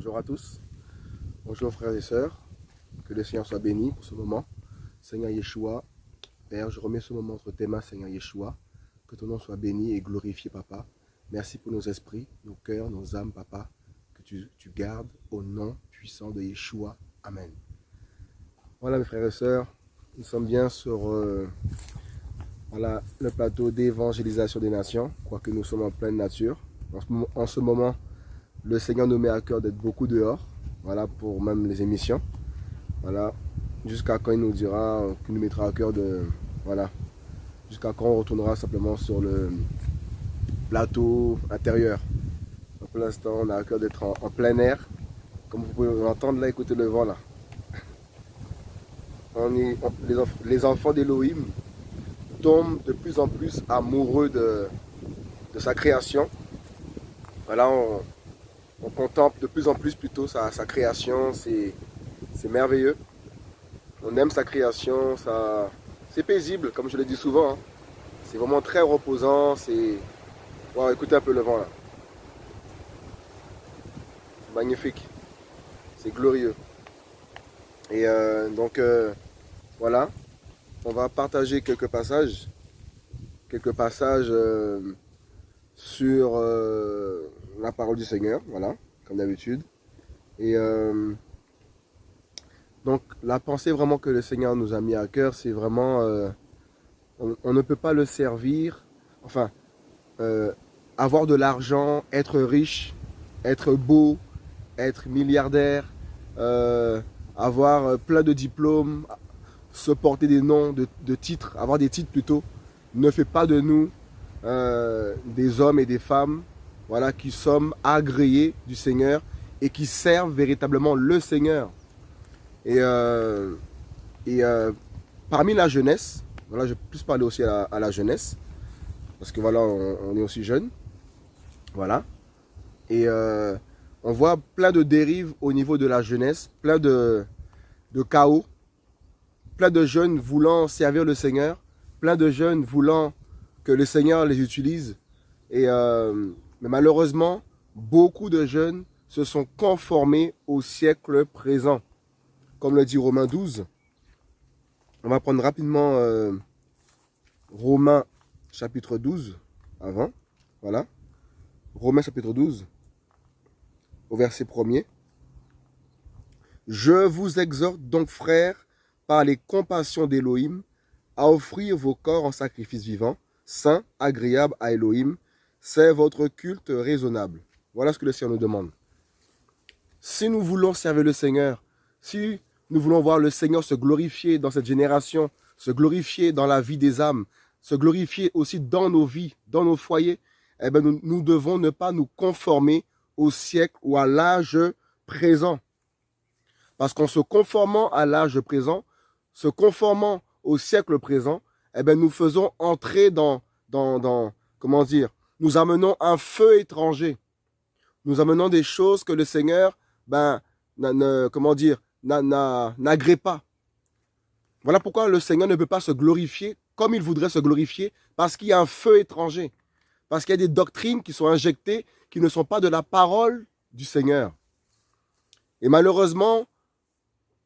Bonjour à tous, bonjour frères et sœurs, que le Seigneur soit béni pour ce moment. Seigneur Yeshua, Père, je remets ce moment entre tes mains, Seigneur Yeshua, que ton nom soit béni et glorifié, Papa. Merci pour nos esprits, nos cœurs, nos âmes, Papa, que tu gardes au nom puissant de Yeshua. Amen. Voilà mes frères et sœurs, nous sommes bien sur le plateau d'évangélisation des nations, quoique nous sommes en pleine nature. En ce moment, le Seigneur nous met à cœur d'être beaucoup dehors, voilà, pour même les émissions. Voilà, jusqu'à quand il nous dira, qu'il nous mettra à cœur de, voilà, jusqu'à quand on retournera simplement sur le plateau intérieur. Donc pour l'instant, on a à cœur d'être en plein air. Comme vous pouvez l'entendre là, écoutez le vent là. Les enfants d'Élohim tombent de plus en plus amoureux de sa création. Voilà, on contemple de plus en plus plutôt sa création, c'est merveilleux. On aime sa création, c'est paisible, comme je le dis souvent. Hein. C'est vraiment très reposant. Wow, écoutez un peu le vent là. Magnifique. C'est glorieux. Et voilà. On va partager quelques passages. Sur la parole du Seigneur, voilà, comme d'habitude. Et donc la pensée vraiment que le Seigneur nous a mis à cœur, c'est vraiment, on ne peut pas le servir, enfin, avoir de l'argent, être riche, être beau, être milliardaire, avoir plein de diplômes, se porter des noms de titres, avoir des titres plutôt, ne fait pas de nous des hommes et des femmes, voilà, qui sommes agréés du Seigneur et qui servent véritablement le Seigneur. Et parmi la jeunesse, voilà, je vais plus parler aussi à la jeunesse, parce que voilà, on est aussi jeunes, voilà. Et on voit plein de dérives au niveau de la jeunesse, plein de chaos, plein de jeunes voulant servir le Seigneur, plein de jeunes voulant que le Seigneur les utilise. Et mais malheureusement, beaucoup de jeunes se sont conformés au siècle présent. Comme le dit Romains 12. On va prendre rapidement Romains chapitre 12 avant. Voilà. Romains chapitre 12 au verset 1er. Je vous exhorte donc, frères, par les compassions d'Élohim, à offrir vos corps en sacrifice vivant, saint, agréable à Elohim, c'est votre culte raisonnable. Voilà ce que le Seigneur nous demande. Si nous voulons servir le Seigneur, si nous voulons voir le Seigneur se glorifier dans cette génération, se glorifier dans la vie des âmes, se glorifier aussi dans nos vies, dans nos foyers, eh bien nous devons ne pas nous conformer au siècle ou à l'âge présent. Parce qu'en se conformant à l'âge présent, se conformant au siècle présent, eh bien, nous faisons entrer comment dire, nous amenons un feu étranger. Nous amenons des choses que le Seigneur, comment dire, n'agrée pas. Voilà pourquoi le Seigneur ne peut pas se glorifier comme il voudrait se glorifier, parce qu'il y a un feu étranger. Parce qu'il y a des doctrines qui sont injectées, qui ne sont pas de la parole du Seigneur. Et malheureusement,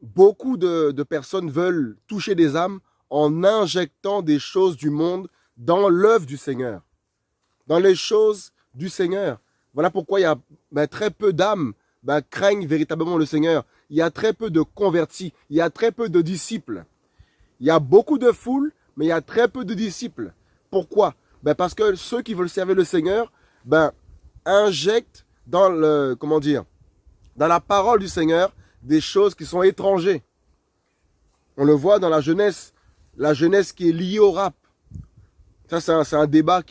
beaucoup de personnes veulent toucher des âmes en injectant des choses du monde dans l'œuvre du Seigneur, dans les choses du Seigneur. Voilà pourquoi il y a très peu d'âmes craignent véritablement le Seigneur. Il y a très peu de convertis, il y a très peu de disciples. Il y a beaucoup de foules, mais il y a très peu de disciples. Pourquoi? Parce que ceux qui veulent servir le Seigneur injectent dans dans la parole du Seigneur des choses qui sont étrangères. On le voit dans la jeunesse qui est liée au rap. Ça, c'est un débat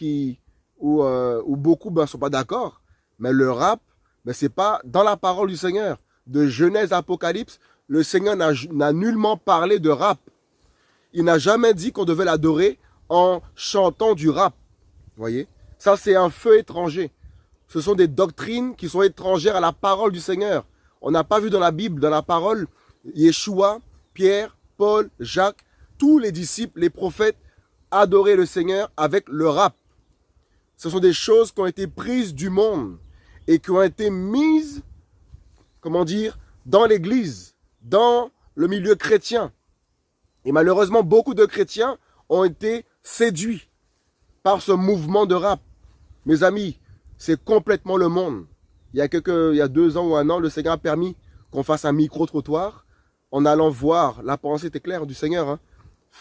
où beaucoup ne sont pas d'accord. Mais le rap, c'est pas dans la parole du Seigneur. De Genèse à Apocalypse, le Seigneur n'a nullement parlé de rap. Il n'a jamais dit qu'on devait l'adorer en chantant du rap. Vous voyez? Ça, c'est un feu étranger. Ce sont des doctrines qui sont étrangères à la parole du Seigneur. On n'a pas vu dans la Bible, dans la parole, Yeshua, Pierre, Paul, Jacques, tous les disciples, les prophètes, adorer le Seigneur avec le rap. Ce sont des choses qui ont été prises du monde et qui ont été mises comment dire, dans l'église, dans le milieu chrétien. Et malheureusement, beaucoup de chrétiens ont été séduits par ce mouvement de rap. Mes amis, c'est complètement le monde. Il y a 2 ans ou 1 an, le Seigneur a permis qu'on fasse un micro-trottoir en allant voir, la pensée était claire du Seigneur, hein,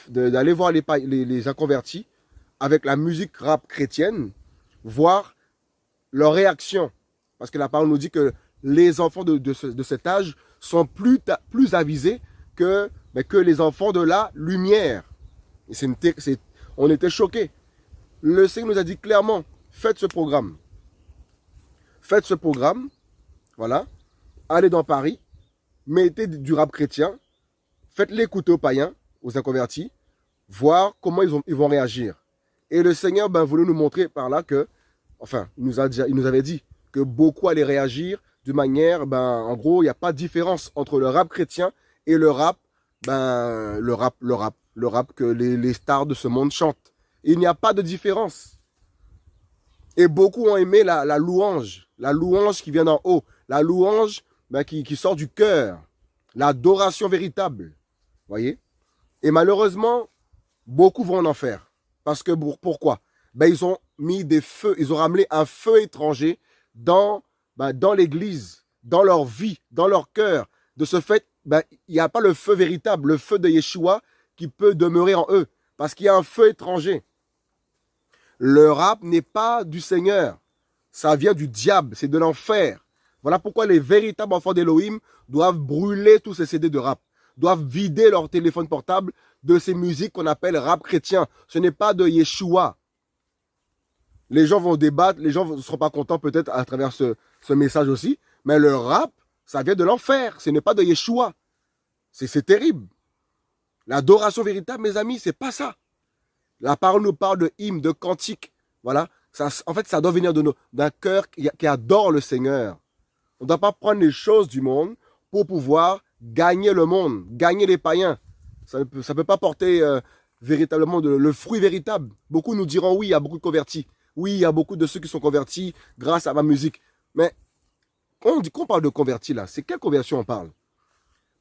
d'aller voir les inconvertis avec la musique rap chrétienne, voir leur réaction. Parce que la parole nous dit que les enfants de cet âge sont plus avisés que les enfants de la lumière. Et on était choqués. Le Seigneur nous a dit clairement, faites ce programme. Faites ce programme, voilà. Allez dans Paris, mettez du rap chrétien, faites l'écouter aux païens, aux inconvertis, voir comment ils vont réagir. Et le Seigneur voulait nous montrer par là que, enfin, il nous avait dit que beaucoup allaient réagir de manière, en gros, il n'y a pas de différence entre le rap chrétien et le rap que les stars de ce monde chantent. Il n'y a pas de différence. Et beaucoup ont aimé la louange qui vient d'en haut, la louange qui sort du cœur, l'adoration véritable. Voyez? Et malheureusement, beaucoup vont en enfer. Parce que pourquoi? Ils ont mis des feux, ils ont ramené un feu étranger dans l'église, dans leur vie, dans leur cœur. De ce fait, il n'y a pas le feu véritable, le feu de Yeshua qui peut demeurer en eux. Parce qu'il y a un feu étranger. Le rap n'est pas du Seigneur. Ça vient du diable, c'est de l'enfer. Voilà pourquoi les véritables enfants d'Elohim doivent brûler tous ces CD de rap. Doivent vider leur téléphone portable de ces musiques qu'on appelle rap chrétien. Ce n'est pas de Yeshua. Les gens vont débattre, les gens ne seront pas contents peut-être à travers ce message aussi. Mais le rap, ça vient de l'enfer. Ce n'est pas de Yeshua. C'est terrible. L'adoration véritable, mes amis, c'est pas ça. La parole nous parle de hymnes, de cantiques. Voilà. En fait, ça doit venir d'un cœur qui adore le Seigneur. On ne doit pas prendre les choses du monde pour pouvoir gagner le monde, gagner les païens. Ça ne peut pas porter véritablement le fruit véritable. Beaucoup nous diront oui, il y a beaucoup de convertis. Oui, il y a beaucoup de ceux qui sont convertis grâce à ma musique. Mais quand on parle de convertis là, c'est quelle conversion on parle?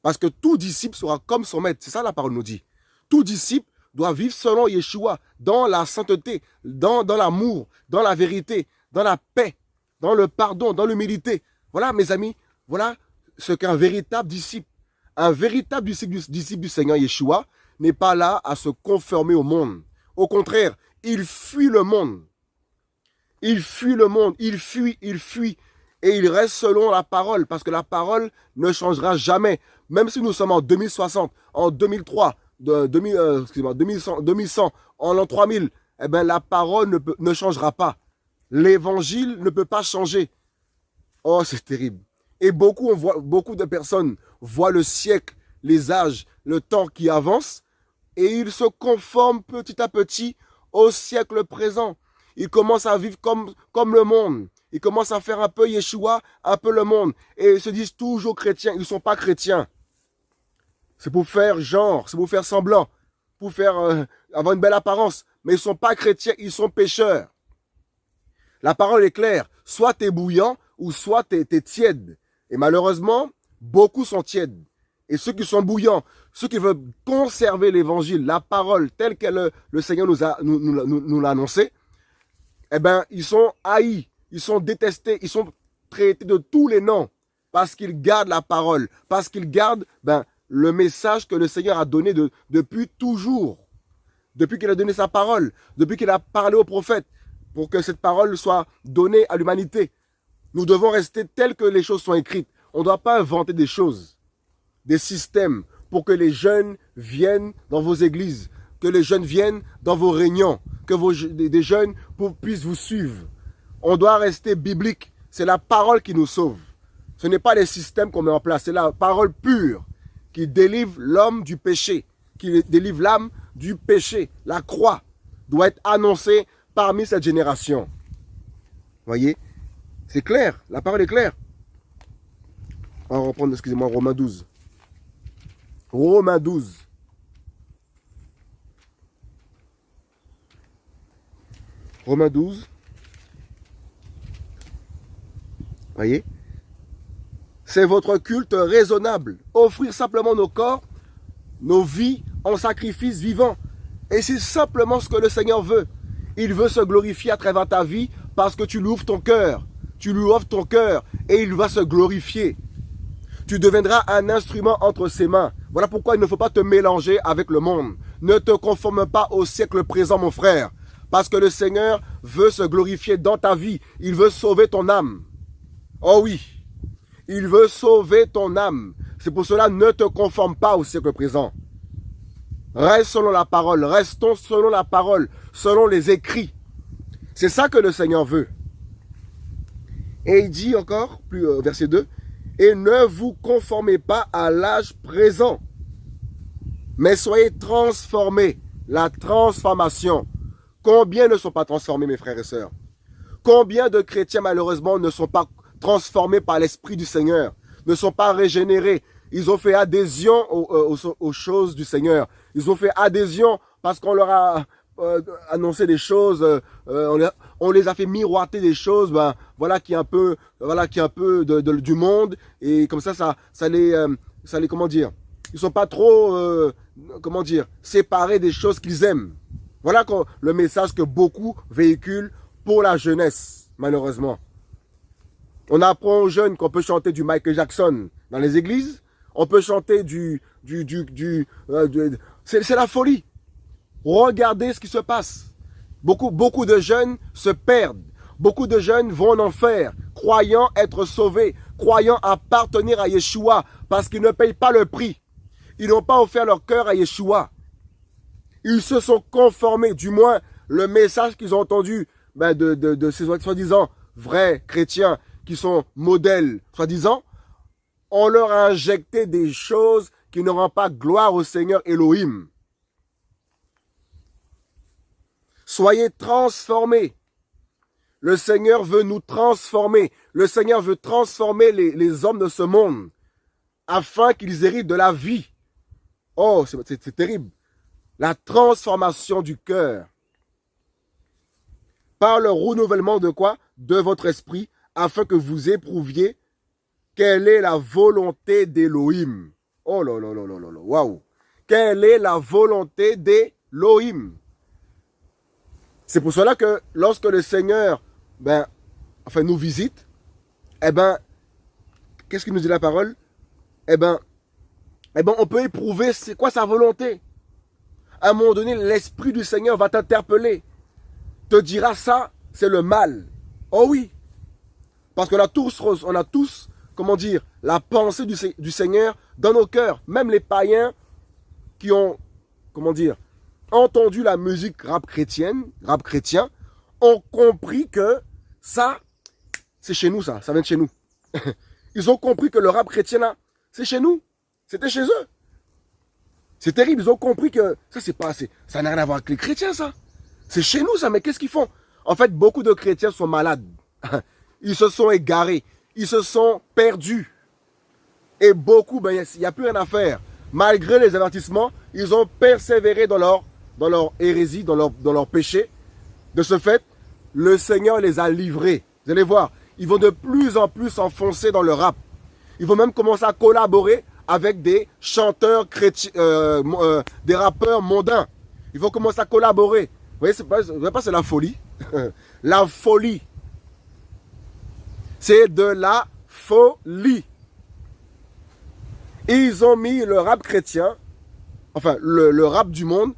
Parce que tout disciple sera comme son maître. C'est ça la parole nous dit. Tout disciple doit vivre selon Yeshua, dans la sainteté, dans l'amour, dans la vérité, dans la paix, dans le pardon, dans l'humilité. Voilà, mes amis, voilà ce qu'un véritable disciple. Un véritable disciple du Seigneur Yeshua n'est pas là à se conformer au monde. Au contraire, il fuit le monde. Il fuit le monde, il fuit. Et il reste selon la parole, parce que la parole ne changera jamais. Même si nous sommes en 2060, en 2003, 2100, en l'an 3000, la parole ne changera pas. L'évangile ne peut pas changer. Oh, c'est terrible. Et beaucoup de personnes voient le siècle, les âges, le temps qui avance, et ils se conforment petit à petit au siècle présent. Ils commencent à vivre comme le monde. Ils commencent à faire un peu Yeshua, un peu le monde. Et ils se disent toujours chrétiens. Ils ne sont pas chrétiens. C'est pour faire genre, c'est pour faire semblant, pour faire avoir une belle apparence. Mais ils ne sont pas chrétiens, ils sont pécheurs. La parole est claire. Soit tu es bouillant ou soit tu es tiède. Et malheureusement, beaucoup sont tièdes. Et ceux qui sont bouillants, ceux qui veulent conserver l'évangile, la parole telle que le Seigneur nous l'a annoncé, ils sont haïs, ils sont détestés, ils sont traités de tous les noms parce qu'ils gardent la parole, parce qu'ils gardent le message que le Seigneur a donné depuis toujours, depuis qu'il a donné sa parole, depuis qu'il a parlé aux prophètes, pour que cette parole soit donnée à l'humanité. Nous devons rester tels que les choses sont écrites. On ne doit pas inventer des choses, des systèmes, pour que les jeunes viennent dans vos églises, que les jeunes viennent dans vos réunions, que des jeunes puissent vous suivre. On doit rester biblique. C'est la parole qui nous sauve. Ce n'est pas les systèmes qu'on met en place. C'est la parole pure qui délivre l'homme du péché, qui délivre l'âme du péché. La croix doit être annoncée parmi cette génération. Voyez? C'est clair. La parole est claire. On va reprendre, excusez-moi, Romains 12. Romains 12. Romains 12. Voyez? C'est votre culte raisonnable. Offrir simplement nos corps, nos vies en sacrifice vivant. Et c'est simplement ce que le Seigneur veut. Il veut se glorifier à travers ta vie parce que tu lui ouvres ton cœur. Tu lui offres ton cœur et il va se glorifier. Tu deviendras un instrument entre ses mains. Voilà pourquoi il ne faut pas te mélanger avec le monde. Ne te conforme pas au siècle présent, mon frère. Parce que le Seigneur veut se glorifier dans ta vie. Il veut sauver ton âme. Oh oui, il veut sauver ton âme. C'est pour cela, ne te conforme pas au siècle présent. Reste selon la parole. Restons selon la parole, selon les écrits. C'est ça que le Seigneur veut. Et il dit encore, verset 2, « Et ne vous conformez pas à l'âge présent, mais soyez transformés. » La transformation. Combien ne sont pas transformés, mes frères et sœurs? Combien de chrétiens, malheureusement, ne sont pas transformés par l'Esprit du Seigneur, ne sont pas régénérés? Ils ont fait adhésion aux choses du Seigneur. Ils ont fait adhésion parce qu'on leur a annoncé des choses, on les a fait miroiter des choses, voilà qui est un peu, du monde, et comme ça les, comment dire, ils sont pas trop, séparés des choses qu'ils aiment. Voilà le message que beaucoup véhiculent pour la jeunesse, malheureusement. On apprend aux jeunes qu'on peut chanter du Michael Jackson dans les églises. On peut chanter c'est la folie. Regardez ce qui se passe. Beaucoup de jeunes se perdent. Beaucoup de jeunes vont en enfer, croyant être sauvés, croyant appartenir à Yeshua, parce qu'ils ne payent pas le prix. Ils n'ont pas offert leur cœur à Yeshua. Ils se sont conformés, du moins le message qu'ils ont entendu de ces soi-disant vrais chrétiens qui sont modèles, soi-disant, on leur a injecté des choses qui ne rendent pas gloire au Seigneur Elohim. Soyez transformés. Le Seigneur veut nous transformer. Le Seigneur veut transformer les hommes de ce monde afin qu'ils héritent de la vie. Oh, c'est terrible. La transformation du cœur. Par le renouvellement de quoi? De votre esprit, afin que vous éprouviez quelle est la volonté d'Elohim. Oh là là là là là là, waouh. Quelle est la volonté d'Elohim? C'est pour cela que lorsque le Seigneur, nous visite, qu'est-ce qu'il nous dit la parole? On peut éprouver c'est quoi sa volonté. À un moment donné, l'Esprit du Seigneur va t'interpeller. Te dira ça, c'est le mal. Oh oui. Parce qu'on a tous, comment dire, la pensée du Seigneur dans nos cœurs. Même les païens qui ont, comment dire, entendu la musique rap chrétien, ont compris que ça, c'est chez nous ça vient de chez nous. Ils ont compris que le rap chrétien là, c'est chez nous. C'était chez eux. C'est terrible, ils ont compris que ça n'a rien à voir avec les chrétiens ça. C'est chez nous ça, mais qu'est-ce qu'ils font? En fait, beaucoup de chrétiens sont malades. Ils se sont égarés, ils se sont perdus. Et beaucoup, il n'y a plus rien à faire. Malgré les avertissements, ils ont persévéré dans leur hérésie, dans leur péché. De ce fait, le Seigneur les a livrés. Vous allez voir, ils vont de plus en plus s'enfoncer dans le rap. Ils vont même commencer à collaborer avec des chanteurs chrétiens, des rappeurs mondains. Ils vont commencer à collaborer. Vous voyez, c'est la folie. La folie. C'est de la folie. Ils ont mis le rap chrétien, le rap du monde,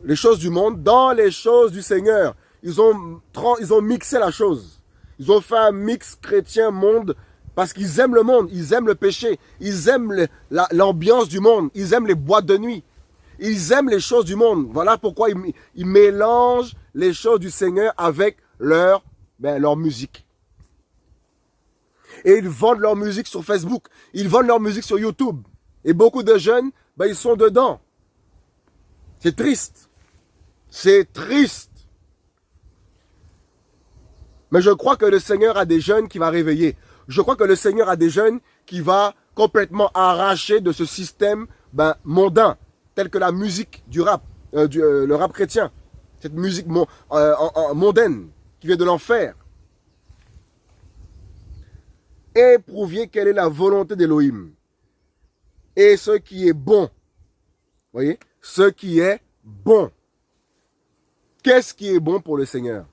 les choses du monde dans les choses du Seigneur. Ils ont mixé la chose. Ils ont fait un mix chrétien-monde parce qu'ils aiment le monde, ils aiment le péché, ils aiment l'ambiance du monde, ils aiment les boîtes de nuit, ils aiment les choses du monde. Voilà pourquoi ils mélangent les choses du Seigneur avec leur musique. Et ils vendent leur musique sur Facebook, ils vendent leur musique sur YouTube. Et beaucoup de jeunes, ils sont dedans. C'est triste. C'est triste. Mais je crois que le Seigneur a des jeunes qui va réveiller. Je crois que le Seigneur a des jeunes qui va complètement arracher de ce système mondain, tel que la musique du rap, le rap chrétien. Cette musique mondaine qui vient de l'enfer. éprouviez quelle est la volonté d'Élohim. Et ce qui est bon. Voyez, ce qui est bon. Qu'est-ce qui est bon pour le Seigneur?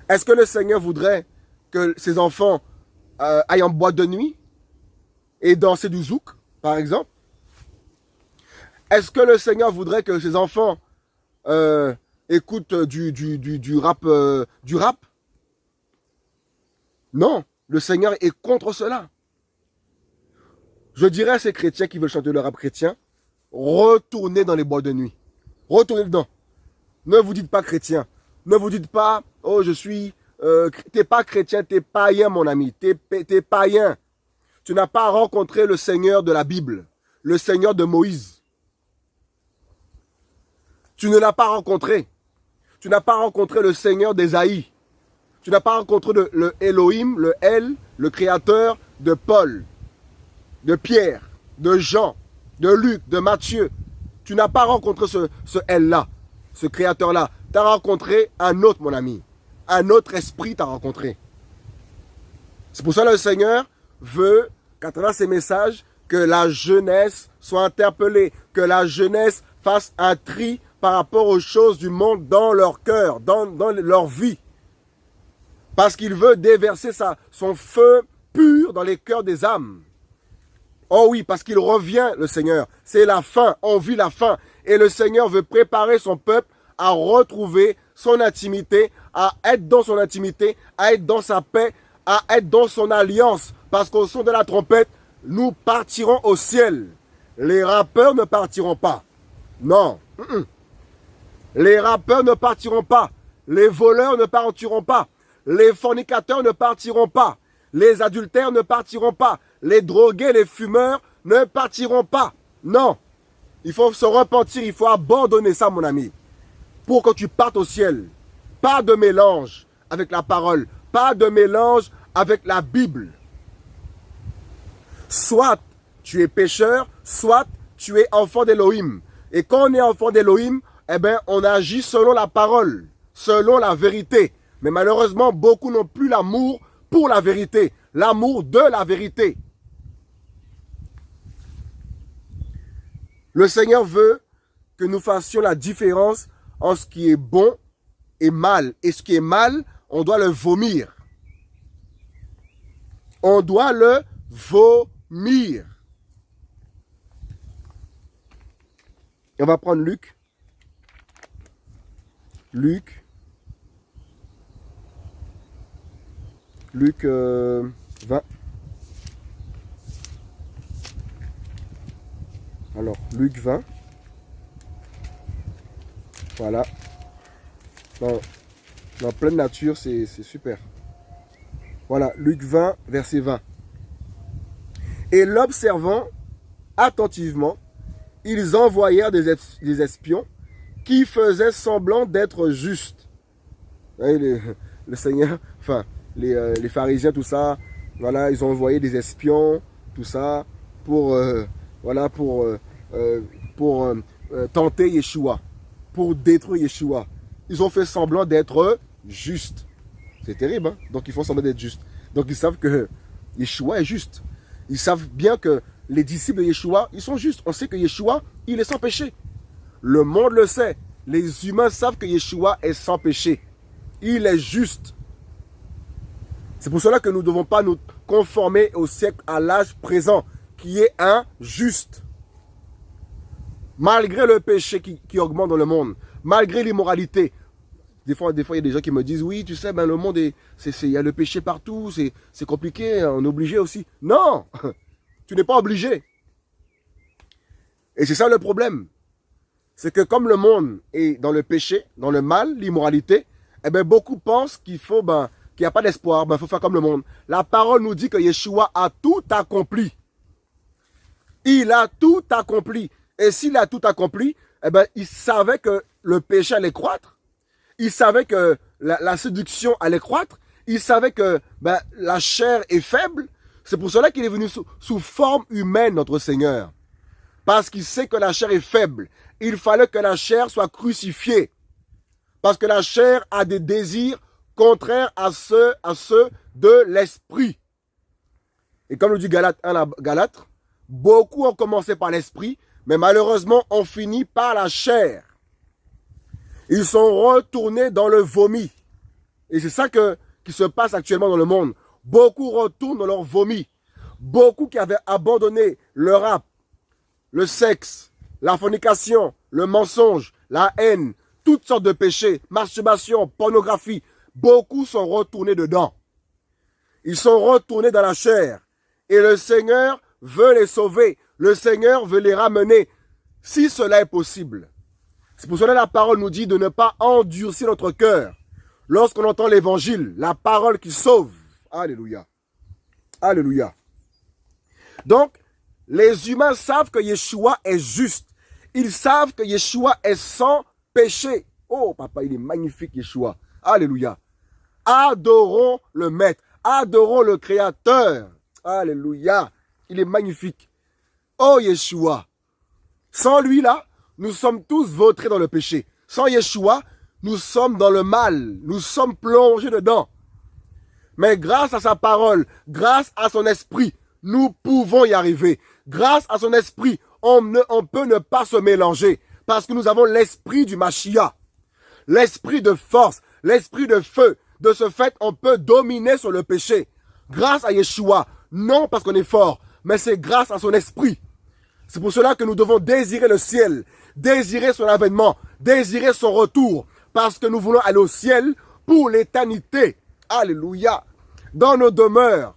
Est-ce que le Seigneur voudrait que ses enfants aillent en boîte de nuit et danser du zouk, par exemple? Est-ce que le Seigneur voudrait que ses enfants écoutent du rap, du rap? Non, le Seigneur est contre cela. Je dirais à ces chrétiens qui veulent chanter le rap chrétien, retournez dans les boîtes de nuit. Retournez dedans. Ne vous dites pas chrétien. Ne vous dites pas, oh je suis... t'es pas chrétien, t'es païen mon ami. T'es païen. Tu n'as pas rencontré le Seigneur de la Bible. Le Seigneur de Moïse. Tu ne l'as pas rencontré. Tu n'as pas rencontré le Seigneur d'Ésaïe. Tu n'as pas rencontré le Elohim, le El, le créateur de Paul, de Pierre, de Jean, de Luc, de Matthieu. Tu n'as pas rencontré ce El-là, ce créateur-là. Tu as rencontré un autre, mon ami. Un autre esprit t'a rencontré. C'est pour ça que le Seigneur veut, qu'à travers ces messages, que la jeunesse soit interpellée, que la jeunesse fasse un tri par rapport aux choses du monde dans leur cœur, dans leur vie. Parce qu'il veut déverser son feu pur dans les cœurs des âmes. Oh oui, parce qu'il revient, le Seigneur. C'est la fin, on vit la fin. Et le Seigneur veut préparer son peuple à retrouver son intimité, à être dans son intimité, à être dans sa paix, à être dans son alliance. Parce qu'au son de la trompette, nous partirons au ciel. Les rappeurs ne partiront pas. Non. Les rappeurs ne partiront pas. Les voleurs ne partiront pas. Les fornicateurs ne partiront pas. Les adultères ne partiront pas. Les drogués, les fumeurs ne partiront pas. Non. Il faut se repentir, il faut abandonner ça, mon ami. Pour que tu partes au ciel. Pas de mélange avec la parole. Pas de mélange avec la Bible. Soit tu es pécheur, soit tu es enfant d'Élohim. Et quand on est enfant d'Élohim, eh bien, on agit selon la parole, selon la vérité. Mais malheureusement, beaucoup n'ont plus l'amour pour la vérité, l'amour de la vérité. Le Seigneur veut que nous fassions la différence entre ce qui est bon et mal. Et ce qui est mal, on doit le vomir. On doit le vomir. Et on va prendre Luc. Luc 20. Alors, Luc 20. Voilà. Dans pleine nature, c'est super. Voilà, Luc 20, verset 20. Et l'observant attentivement, ils envoyèrent des espions qui faisaient semblant d'être justes. Le Seigneur, enfin, les pharisiens, tout ça, voilà, ils ont envoyé des espions, tout ça, pour tenter Yeshua, pour détruire Yeshua. Ils ont fait semblant d'être justes. C'est terrible, hein? Donc ils font semblant d'être justes. Donc ils savent que Yeshua est juste. Ils savent bien que les disciples de Yeshua, ils sont justes. On sait que Yeshua, il est sans péché. Le monde le sait. Les humains savent que Yeshua est sans péché. Il est juste. C'est pour cela que nous ne devons pas nous conformer au siècle, à l'âge présent, qui est injuste. Malgré le péché qui augmente dans le monde, malgré l'immoralité. Des fois, il y a des gens qui me disent, oui, tu sais, ben, le monde, il y a le péché partout, c'est compliqué, on est obligé aussi. Non, tu n'es pas obligé. Et c'est ça le problème. C'est que comme le monde est dans le péché, dans le mal, l'immoralité, eh ben, beaucoup pensent qu'il faut, qu'il n'y a pas d'espoir, il faut faire comme le monde. La parole nous dit que Yeshua a tout accompli. Il a tout accompli. Et s'il a tout accompli, eh ben, il savait que le péché allait croître. Il savait que la séduction allait croître. Il savait que la chair est faible. C'est pour cela qu'il est venu sous forme humaine, notre Seigneur. Parce qu'il sait que la chair est faible. Il fallait que la chair soit crucifiée. Parce que la chair a des désirs contraires à ceux de l'esprit. Et comme le dit Galates 1, Galates, beaucoup ont commencé par l'esprit, mais malheureusement ont fini par la chair. Ils sont retournés dans le vomi. Et c'est ça qui se passe actuellement dans le monde. Beaucoup retournent dans leur vomi. Beaucoup qui avaient abandonné le rap, le sexe, la fornication, le mensonge, la haine, toutes sortes de péchés, masturbation, pornographie. Beaucoup sont retournés dedans. Ils sont retournés dans la chair. Et le Seigneur veut les sauver. Le Seigneur veut les ramener. Si cela est possible. C'est pour cela que la parole nous dit de ne pas endurcir notre cœur. Lorsqu'on entend l'évangile, la parole qui sauve. Alléluia. Alléluia. Donc, les humains savent que Yeshua est juste. Ils savent que Yeshua est sans péché. Oh, papa, il est magnifique, Yeshua. Alléluia. Adorons le Maître. Adorons le Créateur. Alléluia. Il est magnifique. Oh, Yeshua. Sans lui, là, nous sommes tous vautrés dans le péché. Sans Yeshua, nous sommes dans le mal. Nous sommes plongés dedans. Mais grâce à sa parole, grâce à son esprit, nous pouvons y arriver. Grâce à son esprit, on peut ne pas se mélanger. Parce que nous avons l'esprit du Mashiach. L'esprit de force, l'esprit de feu. De ce fait, on peut dominer sur le péché. Grâce à Yeshua. Non parce qu'on est fort, mais c'est grâce à son esprit. C'est pour cela que nous devons désirer le ciel, désirer son avènement, désirer son retour. Parce que nous voulons aller au ciel pour l'éternité. Alléluia. Dans nos demeures.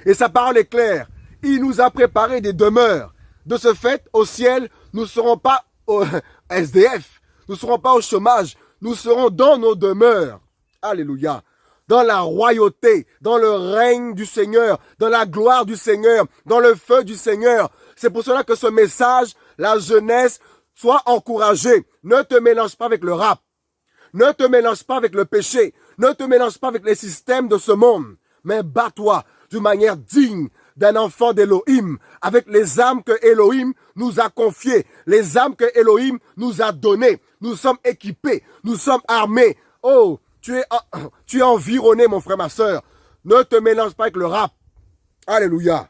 Et sa parole est claire. Il nous a préparé des demeures. De ce fait, au ciel, nous ne serons pas au SDF. Nous ne serons pas au chômage. Nous serons dans nos demeures. Alléluia. Dans la royauté, dans le règne du Seigneur, dans la gloire du Seigneur, dans le feu du Seigneur. C'est pour cela que ce message, la jeunesse, soit encouragée. Ne te mélange pas avec le rap. Ne te mélange pas avec le péché. Ne te mélange pas avec les systèmes de ce monde. Mais bats-toi d'une manière digne d'un enfant d'Élohim, avec les âmes que Elohim nous a confiées, les âmes que Elohim nous a données. Nous sommes équipés, nous sommes armés. Oh, tu es environné, mon frère, ma soeur. Ne te mélange pas avec le rap. Alléluia.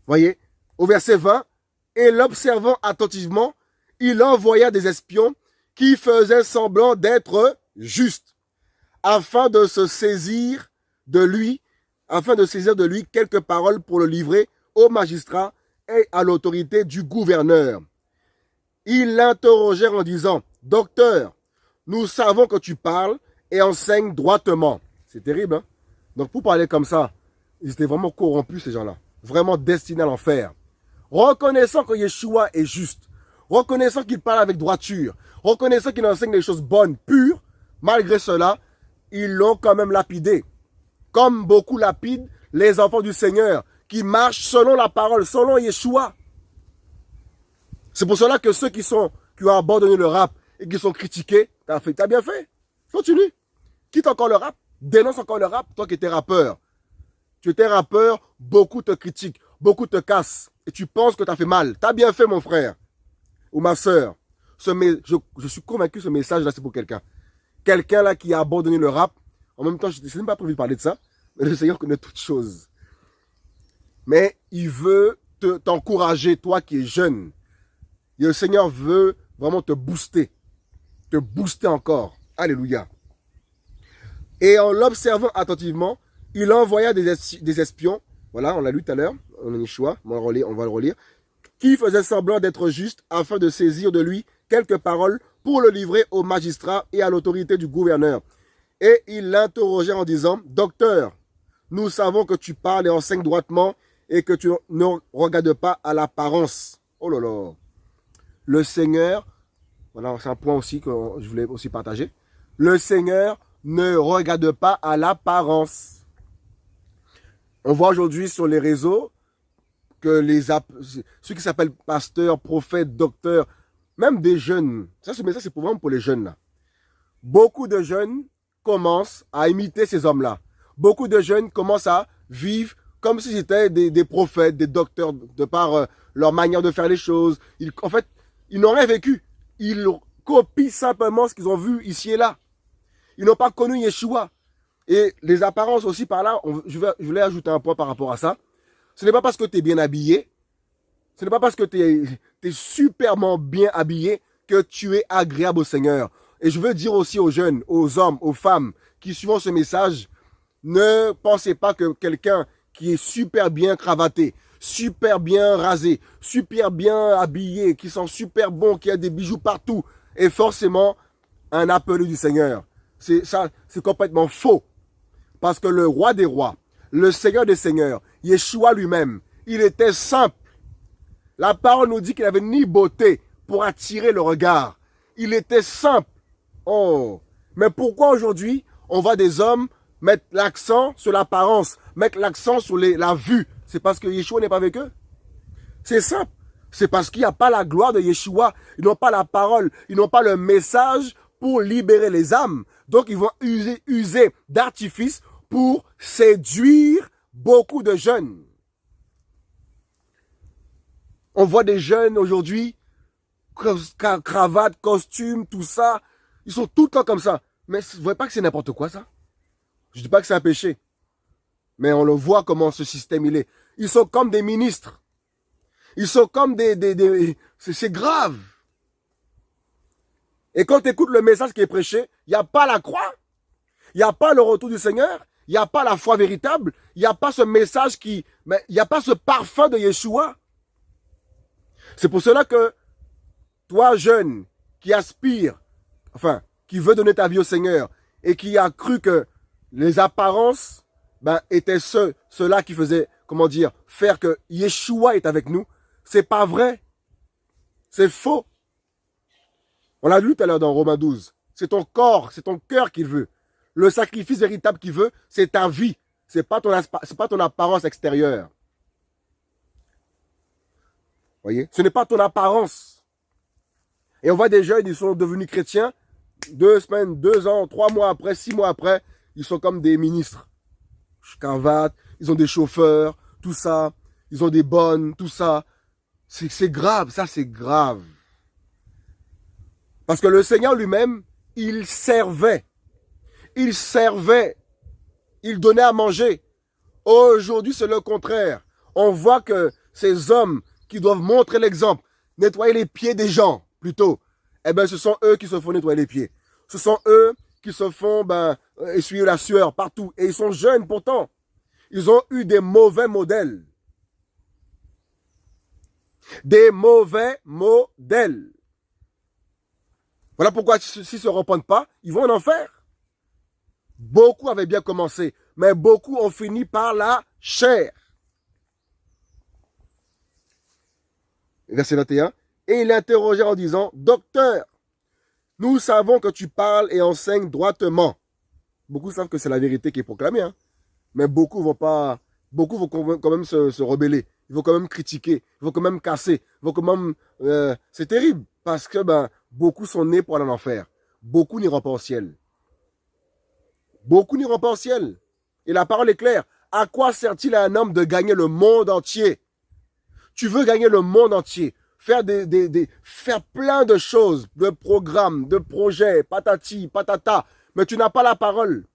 Voyez, au verset 20, et l'observant attentivement, il envoya des espions qui faisaient semblant d'être justes, afin de saisir de lui quelques paroles pour le livrer au magistrat et à l'autorité du gouverneur. Ils l'interrogèrent en disant, « Docteur, nous savons que tu parles et enseignes droitement. » C'est terrible, hein? Donc pour parler comme ça, ils étaient vraiment corrompus, ces gens-là. Vraiment destinés à l'enfer. Reconnaissant que Yeshua est juste, reconnaissant qu'il parle avec droiture, reconnaissant qu'il enseigne des choses bonnes, pures, malgré cela, ils l'ont quand même lapidé. Comme beaucoup lapident les enfants du Seigneur, qui marchent selon la parole, selon Yeshua. C'est pour cela que ceux qui ont abandonné le rap et qui sont critiqués, t'as bien fait. Continue. Quitte encore le rap, dénonce encore le rap, toi qui étais rappeur. Tu étais rappeur, beaucoup te critiquent, beaucoup te cassent. Et tu penses que tu as fait mal. Tu as bien fait, mon frère ou ma soeur. Je suis convaincu que ce message-là, c'est pour quelqu'un. Quelqu'un là qui a abandonné le rap. En même temps, je n'ai même pas prévu de parler de ça. Mais le Seigneur connaît toutes choses. Mais il veut t'encourager, toi qui es jeune. Et le Seigneur veut vraiment te booster. Te booster encore. Alléluia. Et en l'observant attentivement, il envoya des espions. Voilà, on l'a lu tout à l'heure. On a Yeshua, on va le relire. Qui faisaient semblant d'être justes afin de saisir de lui quelques paroles pour le livrer au magistrat et à l'autorité du gouverneur. Et il l'interrogeait en disant, « Docteur, nous savons que tu parles et enseignes droitement et que tu ne regardes pas à l'apparence. » Oh là là. Le Seigneur, voilà, c'est un point aussi que je voulais aussi partager. Le Seigneur ne regarde pas à l'apparence. On voit aujourd'hui sur les réseaux que ceux qui s'appellent pasteurs, prophètes, docteurs, même des jeunes, ça c'est vraiment pour les jeunes là. Beaucoup de jeunes commencent à imiter ces hommes-là. Beaucoup de jeunes commencent à vivre comme si c'était des prophètes, des docteurs, de par leur manière de faire les choses. En fait, ils n'ont rien vécu. Ils copient simplement ce qu'ils ont vu ici et là. Ils n'ont pas connu Yeshua. Et les apparences aussi par là, je voulais ajouter un point par rapport à ça. Ce n'est pas parce que tu es bien habillé, ce n'est pas parce que tu es superment bien habillé que tu es agréable au Seigneur. Et je veux dire aussi aux jeunes, aux hommes, aux femmes qui suivent ce message, ne pensez pas que quelqu'un qui est super bien cravaté, super bien rasé, super bien habillé, qui sent super bon, qui a des bijoux partout, est forcément un appelé du Seigneur. C'est complètement faux. Parce que le roi des rois, le Seigneur des seigneurs, Yeshua lui-même, il était simple. La parole nous dit qu'il n'avait ni beauté pour attirer le regard. Il était simple. Oh, mais pourquoi aujourd'hui on voit des hommes mettre l'accent sur l'apparence, mettre l'accent sur la vue? C'est parce que Yeshua n'est pas avec eux. C'est simple. C'est parce qu'il n'y a pas la gloire de Yeshua. Ils n'ont pas la parole. Ils n'ont pas le message pour libérer les âmes. Donc, ils vont user d'artifices pour séduire beaucoup de jeunes. On voit des jeunes aujourd'hui, cravate, costume, tout ça. Ils sont tout le temps comme ça. Mais vous ne voyez pas que c'est n'importe quoi, ça? Je ne dis pas que c'est un péché. Mais on le voit comment ce système il est. Ils sont comme des ministres. Ils sont comme c'est grave. Et quand tu écoutes le message qui est prêché, il n'y a pas la croix. Il n'y a pas le retour du Seigneur. Il n'y a pas la foi véritable. Il n'y a pas ce message mais il n'y a pas ce parfum de Yeshua. C'est pour cela que toi, jeune, qui aspire, enfin, qui veut donner ta vie au Seigneur et qui a cru que les apparences étaient ceux-là qui faisaient, comment dire, faire que Yeshua est avec nous, c'est pas vrai. C'est faux. On l'a lu tout à l'heure dans Romains 12. C'est ton corps, c'est ton cœur qu'il veut. Le sacrifice véritable qu'il veut, c'est ta vie. C'est pas ton apparence extérieure. Voyez? Ce n'est pas ton apparence. Et on voit des jeunes, ils sont devenus chrétiens. 2 semaines, 2 ans, 3 mois après, 6 mois après, ils sont comme des ministres. Cravate, ils ont des chauffeurs, tout ça. Ils ont des bonnes, tout ça. C'est grave, ça c'est grave. Parce que le Seigneur lui-même, il servait. Il servait. Il donnait à manger. Aujourd'hui, c'est le contraire. On voit que ces hommes qui doivent montrer l'exemple, nettoyer les pieds des gens, plutôt, eh bien, ce sont eux qui se font nettoyer les pieds. Ce sont eux qui se font essuyer la sueur partout. Et ils sont jeunes pourtant. Ils ont eu des mauvais modèles. Des mauvais modèles. Voilà pourquoi s'ils ne se repentent pas, ils vont en enfer. Beaucoup avaient bien commencé, mais beaucoup ont fini par la chair. Verset 21. Et il l'interrogeait en disant, Docteur, nous savons que tu parles et enseignes droitement. Beaucoup savent que c'est la vérité qui est proclamée, hein. Mais beaucoup vont quand même se rebeller. Ils vont quand même critiquer. Ils vont quand même casser. Ils vont quand même, c'est terrible. Parce que beaucoup sont nés pour aller en enfer. Beaucoup n'iront pas au ciel. Beaucoup n'iront pas au ciel. Et la parole est claire. À quoi sert-il à un homme de gagner le monde entier? Tu veux gagner le monde entier. Faire faire plein de choses, de programmes, de projets, patati, patata. Mais tu n'as pas la parole.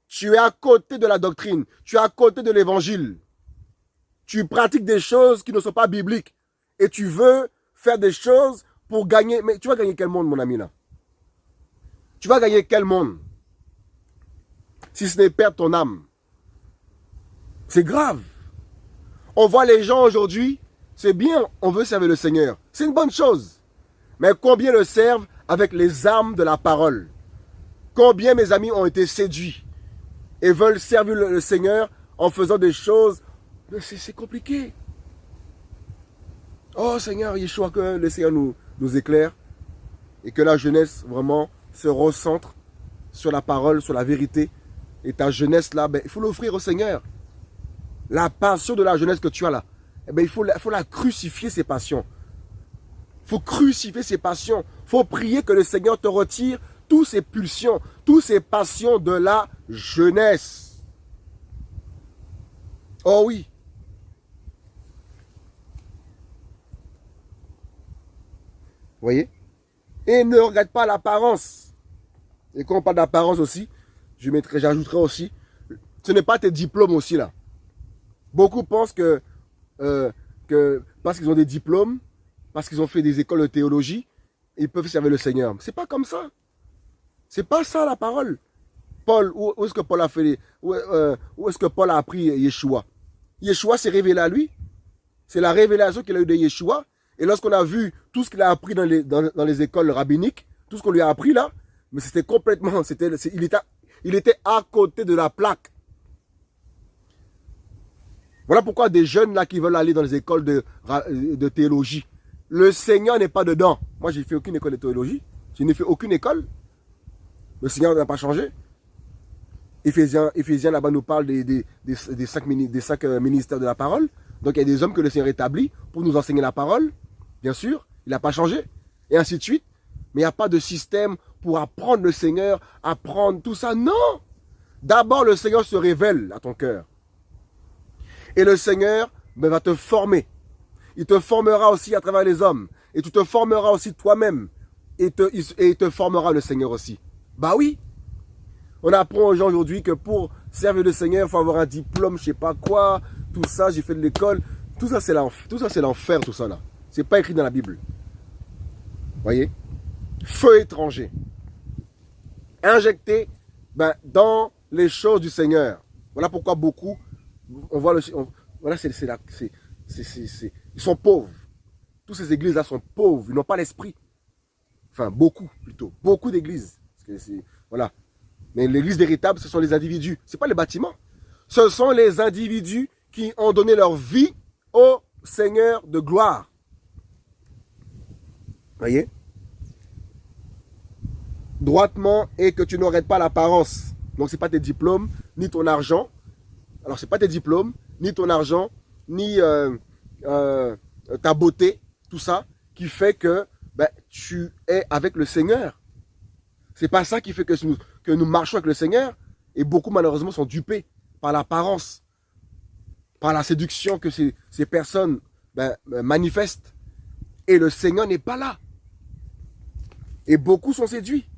Tu es à côté de la doctrine. Tu es à côté de l'évangile. Tu pratiques des choses qui ne sont pas bibliques. Et tu veux faire des choses pour gagner. Mais tu vas gagner quel monde, mon ami, là? Tu vas gagner quel monde? Si ce n'est perdre ton âme. C'est grave. On voit les gens aujourd'hui, c'est bien, on veut servir le Seigneur. C'est une bonne chose. Mais combien le servent avec les armes de la parole? Combien, mes amis, ont été séduits et veulent servir le Seigneur en faisant des choses? C'est compliqué. Oh Seigneur, Yeshua, que le Seigneur nous éclaire et que la jeunesse vraiment se recentre sur la parole, sur la vérité. Et ta jeunesse là, il faut l'offrir au Seigneur. La passion de la jeunesse que tu as là, il faut la crucifier, ces passions. Il faut crucifier ces passions. Il faut prier que le Seigneur te retire toutes ces pulsions, toutes ces passions de la jeunesse. Oh oui. Vous voyez? Et ne regarde pas l'apparence. Et quand on parle d'apparence aussi, j'ajouterai aussi, ce n'est pas tes diplômes aussi là. Beaucoup pensent que parce qu'ils ont des diplômes, parce qu'ils ont fait des écoles de théologie, ils peuvent servir le Seigneur. C'est pas comme ça. C'est pas ça la parole. Paul, où est-ce que Paul a fait, où est-ce que Paul a appris Yeshua? Yeshua s'est révélé à lui. C'est la révélation qu'il a eue de Yeshua. Et lorsqu'on a vu tout ce qu'il a appris dans les écoles rabbiniques, tout ce qu'on lui a appris là, mais c'était complètement, il était à côté de la plaque. Voilà pourquoi des jeunes là qui veulent aller dans les écoles de théologie, le Seigneur n'est pas dedans. Moi, j'ai fait aucune école de théologie. Je n'ai fait aucune école. Le Seigneur n'a pas changé. Éphésiens là-bas nous parle des 5 ministères de la parole. Donc il y a des hommes que le Seigneur établit pour nous enseigner la parole. Bien sûr, il n'a pas changé. Et ainsi de suite. Mais il n'y a pas de système pour apprendre le Seigneur, apprendre tout ça. Non! D'abord, le Seigneur se révèle à ton cœur. Et le Seigneur va te former. Il te formera aussi à travers les hommes. Et tu te formeras aussi toi-même. Et il te formera le Seigneur aussi. Bah oui! On apprend aux gens aujourd'hui que pour servir le Seigneur, il faut avoir un diplôme, je ne sais pas quoi, tout ça, j'ai fait de l'école. Tout ça, c'est l'enfer, tout ça là. C'est pas écrit dans la Bible. Voyez? Feu étranger. Injecté dans les choses du Seigneur. Voilà pourquoi beaucoup, on voit voilà, ils sont pauvres. Toutes ces églises-là sont pauvres, ils n'ont pas l'esprit. Enfin, beaucoup plutôt. Beaucoup d'églises. Voilà. Mais l'église véritable, ce sont les individus. Ce n'est pas les bâtiments. Ce sont les individus qui ont donné leur vie au Seigneur de gloire. Voyez? Droitement, et que tu n'arrêtes pas l'apparence. Donc, ce n'est pas tes diplômes, ni ton argent. Alors, ce n'est pas tes diplômes, ni ton argent, ni ta beauté, tout ça, qui fait que tu es avec le Seigneur. C'est pas ça qui fait que nous marchons avec le Seigneur. Et beaucoup, malheureusement, sont dupés par l'apparence, par la séduction que ces personnes manifestent. Et le Seigneur n'est pas là. Et beaucoup sont séduits.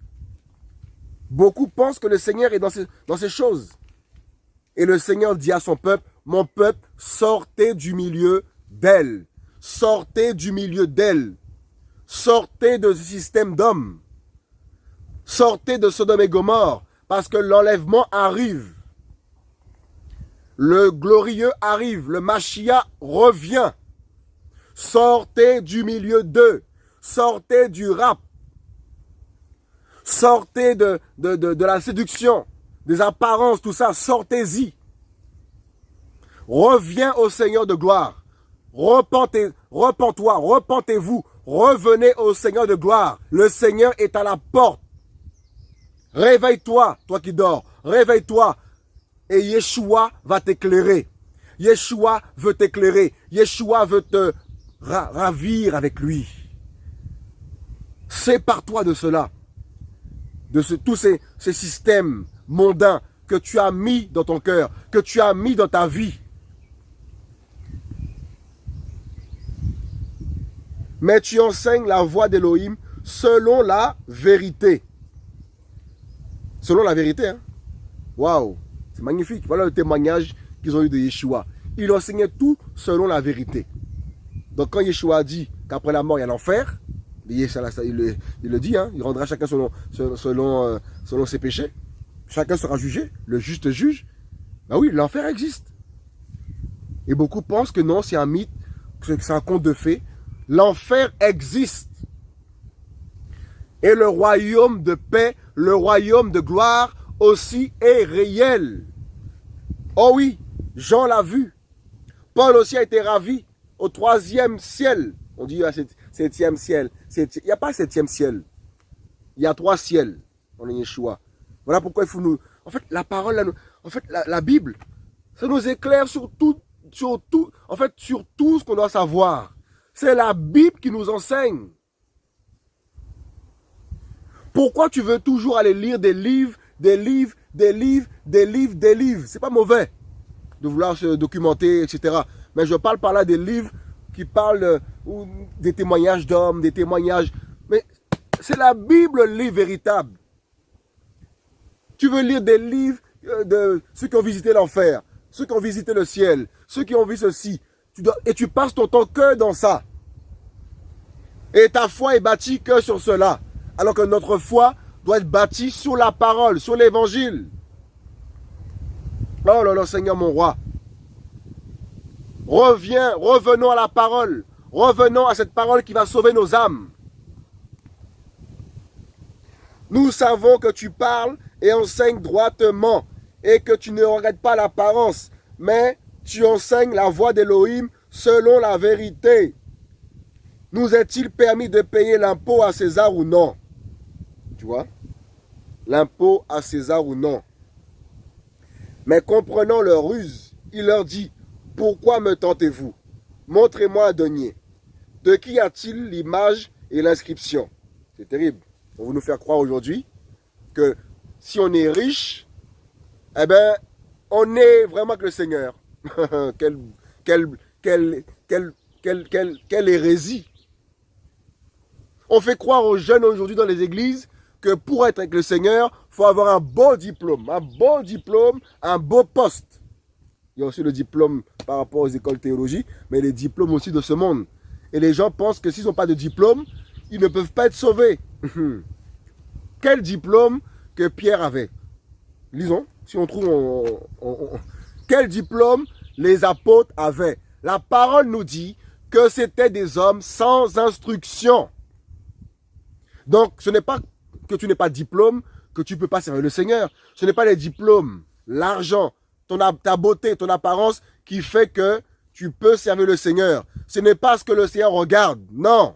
Beaucoup pensent que le Seigneur est dans ces choses. Et le Seigneur dit à son peuple, mon peuple, sortez du milieu d'elle. Sortez du milieu d'elle. Sortez de ce système d'hommes. Sortez de Sodome et Gomorrhe, parce que l'enlèvement arrive. Le glorieux arrive, le Mashiach revient. Sortez du milieu d'eux. Sortez du rap. Sortez de la séduction, des apparences, tout ça. Sortez-y. Reviens au Seigneur de gloire. Repens-toi, repentez-vous. Revenez au Seigneur de gloire. Le Seigneur est à la porte. Réveille-toi, toi qui dors. Réveille-toi. Et Yeshua va t'éclairer. Yeshua veut t'éclairer. Yeshua veut te ravir avec lui. Sépare-toi de cela. De tous ces systèmes mondains que tu as mis dans ton cœur, que tu as mis dans ta vie. Mais tu enseignes la voie d'Élohim selon la vérité. Selon la vérité, hein? Waouh, c'est magnifique. Voilà le témoignage qu'ils ont eu de Yeshua. Il enseignait tout selon la vérité. Donc quand Yeshua a dit qu'après la mort, il y a l'enfer, il le dit, hein? Il rendra chacun selon ses péchés. Chacun sera jugé, le juste juge. Ben oui, l'enfer existe. Et beaucoup pensent que non, c'est un mythe, que c'est un conte de fées. L'enfer existe. Et le royaume de paix, le royaume de gloire aussi est réel. Oh oui, Jean l'a vu. Paul aussi a été ravi au 3e ciel. On dit à 7e ciel. Il n'y a pas 7e ciel. Il y a 3 ciels en Yeshua. Voilà pourquoi il faut nous... En fait, la parole, la Bible, ça nous éclaire sur tout ce qu'on doit savoir. C'est la Bible qui nous enseigne. Pourquoi tu veux toujours aller lire des livres? C'est pas mauvais de vouloir se documenter, etc. Mais je parle par là des livres qui parlent des témoignages d'hommes, des témoignages... Mais c'est la Bible, le livre véritable. Tu veux lire des livres de ceux qui ont visité l'enfer, ceux qui ont visité le ciel, ceux qui ont vu ceci. Et tu passes ton temps que dans ça. Et ta foi est bâtie que sur cela. Alors que notre foi doit être bâtie sur la parole, sur l'évangile. Oh là là, Seigneur mon roi. Revenons à la parole. Revenons à cette parole qui va sauver nos âmes. Nous savons que tu parles et enseignes droitement et que tu ne regardes pas l'apparence, mais tu enseignes la voie d'Élohim selon la vérité. Nous est-il permis de payer l'impôt à César ou non? Tu vois? L'impôt à César ou non? Mais comprenant leur ruse, il leur dit, pourquoi me tentez-vous? Montrez-moi un denier. De qui a-t-il l'image et l'inscription? C'est terrible. On veut nous faire croire aujourd'hui que si on est riche, eh bien, on est vraiment que le Seigneur. Quelle hérésie. On fait croire aux jeunes aujourd'hui dans les églises que pour être avec le Seigneur, il faut avoir un beau diplôme, un beau poste. Il y a aussi le diplôme par rapport aux écoles théologie, mais les diplômes aussi de ce monde. Et les gens pensent que s'ils n'ont pas de diplôme, ils ne peuvent pas être sauvés. Quel diplôme que Pierre avait? Lisons, si on trouve... Quel diplôme les apôtres avaient? La parole nous dit que c'était des hommes sans instruction. Donc, ce n'est pas que tu n'aies pas de diplôme, que tu ne peux pas servir le Seigneur. Ce n'est pas les diplômes, l'argent, ta beauté, ton apparence qui fait que tu peux servir le Seigneur. Ce n'est pas ce que le Seigneur regarde. Non.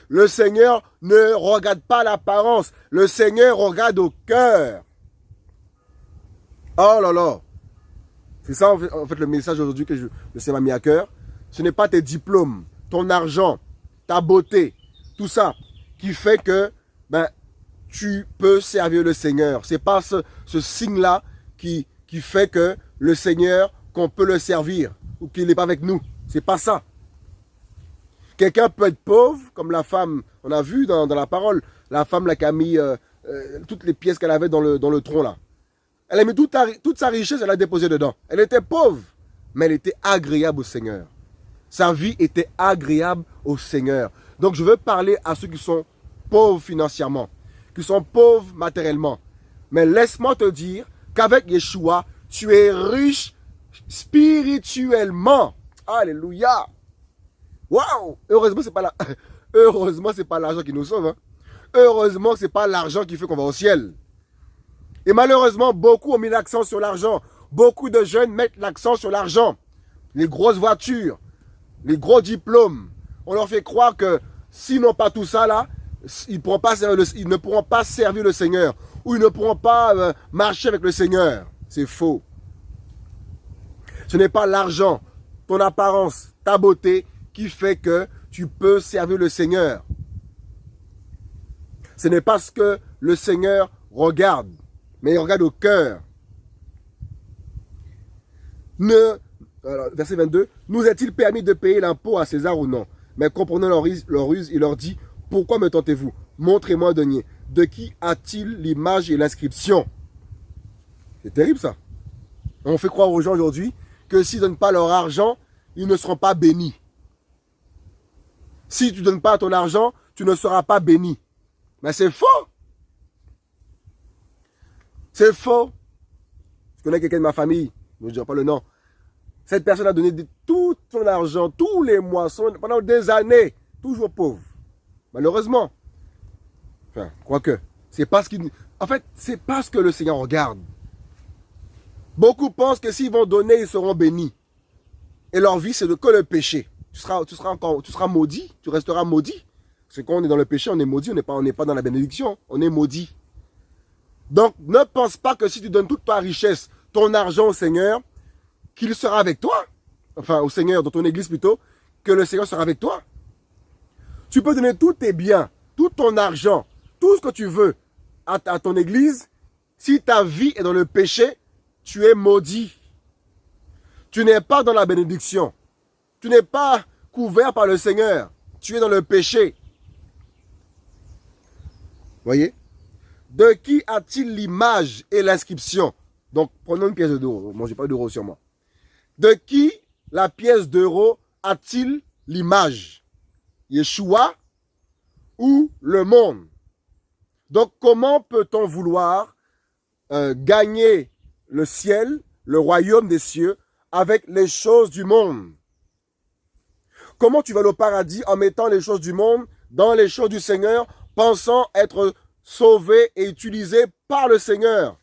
Le Seigneur ne regarde pas l'apparence. Le Seigneur regarde au cœur. Oh là là. C'est ça en fait le message aujourd'hui que le Seigneur m'a mis à cœur. Ce n'est pas tes diplômes, ton argent, ta beauté, tout ça qui fait que tu peux servir le Seigneur. Ce n'est pas ce signe-là qui fait que le Seigneur, qu'on peut le servir ou qu'il n'est pas avec nous. Ce n'est pas ça. Quelqu'un peut être pauvre, comme la femme, on a vu dans la parole, la femme là, qui a mis toutes les pièces qu'elle avait dans le tronc là. Elle a mis toute sa richesse, elle a déposé dedans. Elle était pauvre, mais elle était agréable au Seigneur. Sa vie était agréable au Seigneur. Donc je veux parler à ceux qui sont pauvres financièrement, qui sont pauvres matériellement. Mais laisse-moi te dire qu'avec Yeshua, tu es riche spirituellement. Alléluia. Waouh! Heureusement, c'est pas l'argent qui nous sauve. Hein. Heureusement, c'est pas l'argent qui fait qu'on va au ciel. Et malheureusement, beaucoup ont mis l'accent sur l'argent. Beaucoup de jeunes mettent l'accent sur l'argent. Les grosses voitures, les gros diplômes. On leur fait croire que s'ils n'ont pas tout ça là, ils ne pourront pas servir le Seigneur. Ou ils ne pourront pas marcher avec le Seigneur. C'est faux. Ce n'est pas l'argent, ton apparence, ta beauté qui fait que tu peux servir le Seigneur. Ce n'est pas ce que le Seigneur regarde, mais il regarde au cœur. Verset 22, nous est-il permis de payer l'impôt à César ou non? Mais comprenant leur ruse, il leur dit, pourquoi me tentez-vous? Montrez-moi un denier. De qui a-t-il l'image et l'inscription? C'est terrible ça. On fait croire aux gens aujourd'hui que s'ils ne donnent pas leur argent, ils ne seront pas bénis. Si tu ne donnes pas ton argent, tu ne seras pas béni. Mais c'est faux. C'est faux. Je connais quelqu'un de ma famille, je ne dirai pas le nom. Cette personne a donné tout son argent, tous les mois, pendant des années, toujours pauvre. Malheureusement. Enfin, quoique. C'est pas ce qu'il... En fait, c'est pas ce que le Seigneur regarde. Beaucoup pensent que s'ils vont donner, ils seront bénis. Et leur vie, c'est que le péché. Tu seras maudit, tu resteras maudit. Parce que quand on est dans le péché, on est maudit, on n'est pas dans la bénédiction, on est maudit. Donc, ne pense pas que si tu donnes toute ta richesse, ton argent au Seigneur, qu'il sera avec toi. Enfin, au Seigneur, dans ton église plutôt, que le Seigneur sera avec toi. Tu peux donner tous tes biens, tout ton argent, tout ce que tu veux à ton église. Si ta vie est dans le péché, tu es maudit. Tu n'es pas dans la bénédiction. Tu n'es pas couvert par le Seigneur. Tu es dans le péché. Voyez? De qui a-t-il l'image et l'inscription? Donc, prenons une pièce d'euro. Moi, j'ai pas d'euro sur moi. De qui la pièce d'euro a-t-il l'image? Yeshua ou le monde? Donc, comment peut-on vouloir gagner le ciel, le royaume des cieux, avec les choses du monde? Comment tu vas au paradis en mettant les choses du monde dans les choses du Seigneur, pensant être sauvé et utilisé par le Seigneur?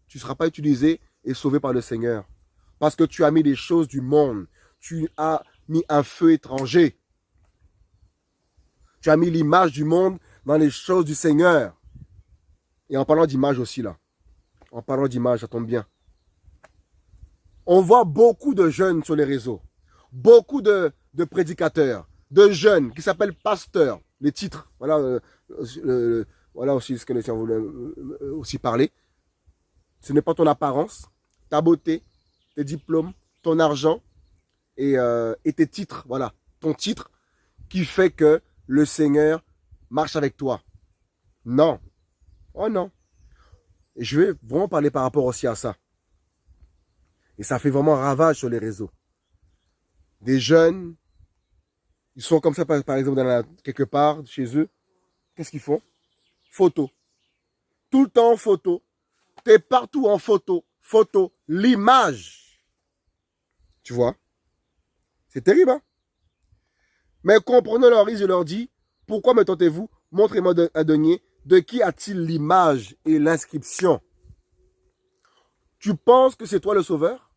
Tu ne seras pas utilisé et sauvé par le Seigneur. Parce que tu as mis les choses du monde. Tu as mis un feu étranger. Tu as mis l'image du monde dans les choses du Seigneur. Et en parlant d'image aussi là. En parlant d'image, ça tombe bien. On voit beaucoup de jeunes sur les réseaux. Beaucoup de prédicateurs, de jeunes qui s'appellent pasteurs. Les titres, voilà, voilà aussi ce que les gens voulaient aussi parler. Ce n'est pas ton apparence, ta beauté, tes diplômes, ton argent et tes titres, voilà, ton titre qui fait que le Seigneur marche avec toi. Non. Oh non. Et je vais vraiment parler par rapport aussi à ça. Et ça fait vraiment ravage sur les réseaux. Des jeunes, ils sont comme ça, par exemple, quelque part chez eux. Qu'est-ce qu'ils font? Photo. Tout le temps en photo. T'es partout en photo. Photo. L'image. Tu vois? C'est terrible, hein? Mais comprenez leur risque, je leur dis, pourquoi me tentez-vous? Montrez-moi un denier. De qui a-t-il l'image et l'inscription? Tu penses que c'est toi le sauveur?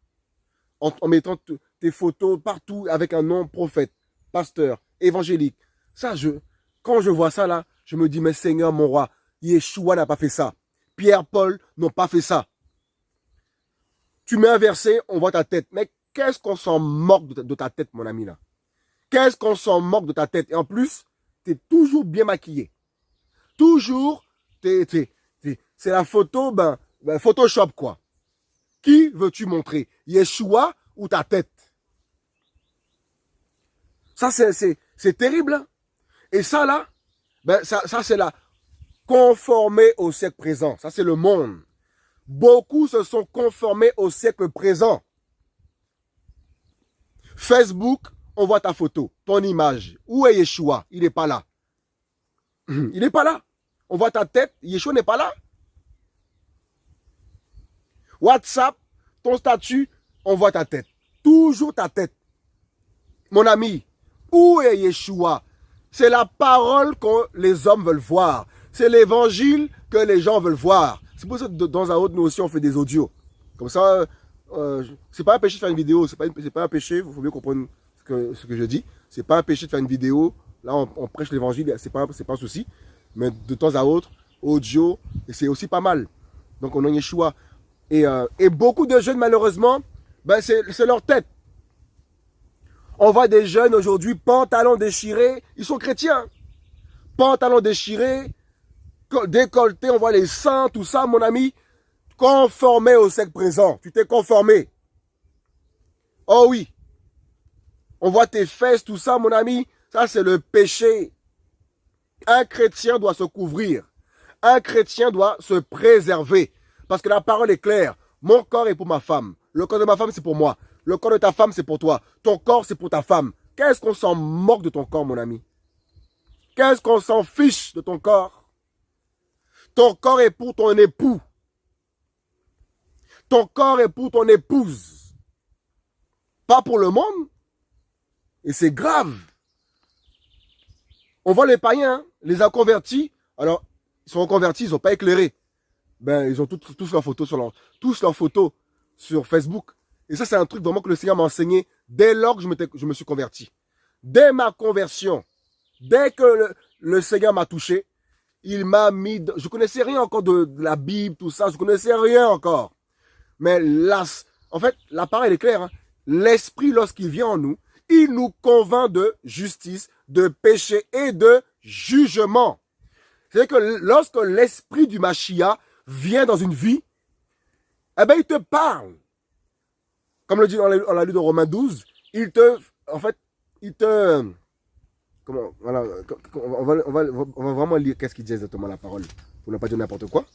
En mettant tes photos partout avec un nom prophète, pasteur, évangélique. Ça, quand je vois ça là, je me dis, mais Seigneur, mon roi, Yeshua n'a pas fait ça. Pierre, Paul n'ont pas fait ça. Tu mets un verset, on voit ta tête. Mais qu'est-ce qu'on s'en moque de ta tête, mon ami là? Qu'est-ce qu'on s'en moque de ta tête? Et en plus, tu es toujours bien maquillé. Toujours, c'est la photo, Photoshop quoi. Qui veux-tu montrer? Yeshua ou ta tête? Ça, c'est terrible. Hein? Et ça, là, ça c'est la conformé au siècle présent. Ça, c'est le monde. Beaucoup se sont conformés au siècle présent. Facebook, on voit ta photo, ton image. Où est Yeshua? Il n'est pas là. Il n'est pas là. On voit ta tête, Yeshua n'est pas là. WhatsApp, ton statut, on voit ta tête. Toujours ta tête. Mon ami, où est Yeshua? C'est la parole que les hommes veulent voir. C'est l'évangile que les gens veulent voir. C'est pour ça que dans un autre, nous aussi, on fait des audios. Comme ça, c'est pas un péché de faire une vidéo. C'est pas un péché, il faut bien comprendre ce que je dis. C'est pas un péché de faire une vidéo. Là, on prêche l'évangile, c'est pas un souci. Mais de temps à autre, audio, et c'est aussi pas mal. Donc, on a Yeshua. Et beaucoup de jeunes, malheureusement, c'est leur tête. On voit des jeunes aujourd'hui, pantalons déchirés, ils sont chrétiens. Pantalons déchirés, décolletés, on voit les seins, tout ça, mon ami. Conformé au siècle présent. Tu t'es conformé. Oh oui. On voit tes fesses, tout ça, mon ami. Ça, c'est le péché. Un chrétien doit se couvrir. Un chrétien doit se préserver. Parce que la parole est claire. Mon corps est pour ma femme. Le corps de ma femme, c'est pour moi. Le corps de ta femme, c'est pour toi. Ton corps, c'est pour ta femme. Qu'est-ce qu'on s'en moque de ton corps, mon ami? Qu'est-ce qu'on s'en fiche de ton corps? Ton corps est pour ton époux. Ton corps est pour ton épouse. Pas pour le monde. Et c'est grave. On voit les païens, hein, les inconvertis. Alors, ils sont reconvertis, ils n'ont pas éclairé. Ils ont tous leurs photos sur Facebook. Et ça, c'est un truc vraiment que le Seigneur m'a enseigné dès lors que je me suis converti. Dès ma conversion, dès que le Seigneur m'a touché, il m'a mis... Je ne connaissais rien encore de la Bible, tout ça. Je ne connaissais rien encore. Mais là, en fait, la parole est claire. Hein. L'Esprit, lorsqu'il vient en nous, il nous convainc de justice, de péché et de jugement. C'est-à-dire que lorsque l'Esprit du Mashiach vient dans une vie, eh ben, il te parle. Comme le dit on l'a lu dans Romains 12, il te... Comment... Voilà, on va vraiment lire qu'est-ce qu'il dit exactement la parole. pour ne pas dire n'importe quoi.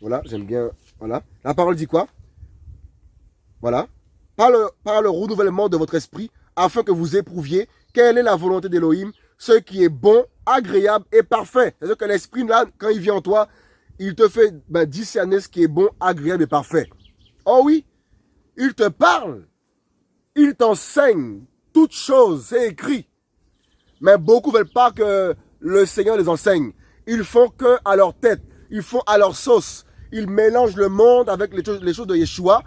Voilà, j'aime bien. Voilà. La parole dit quoi? Voilà. Par le renouvellement de votre esprit, afin que vous éprouviez quelle est la volonté d'Élohim, ce qui est bon, agréable et parfait. C'est-à-dire que l'esprit, là, quand il vient en toi, il te fait discerner ce qui est bon, agréable et parfait. Oh oui, il te parle, il t'enseigne toutes choses, c'est écrit. Mais beaucoup ne veulent pas que le Seigneur les enseigne. Ils font que à leur tête, ils font à leur sauce. Ils mélangent le monde avec les choses de Yeshua.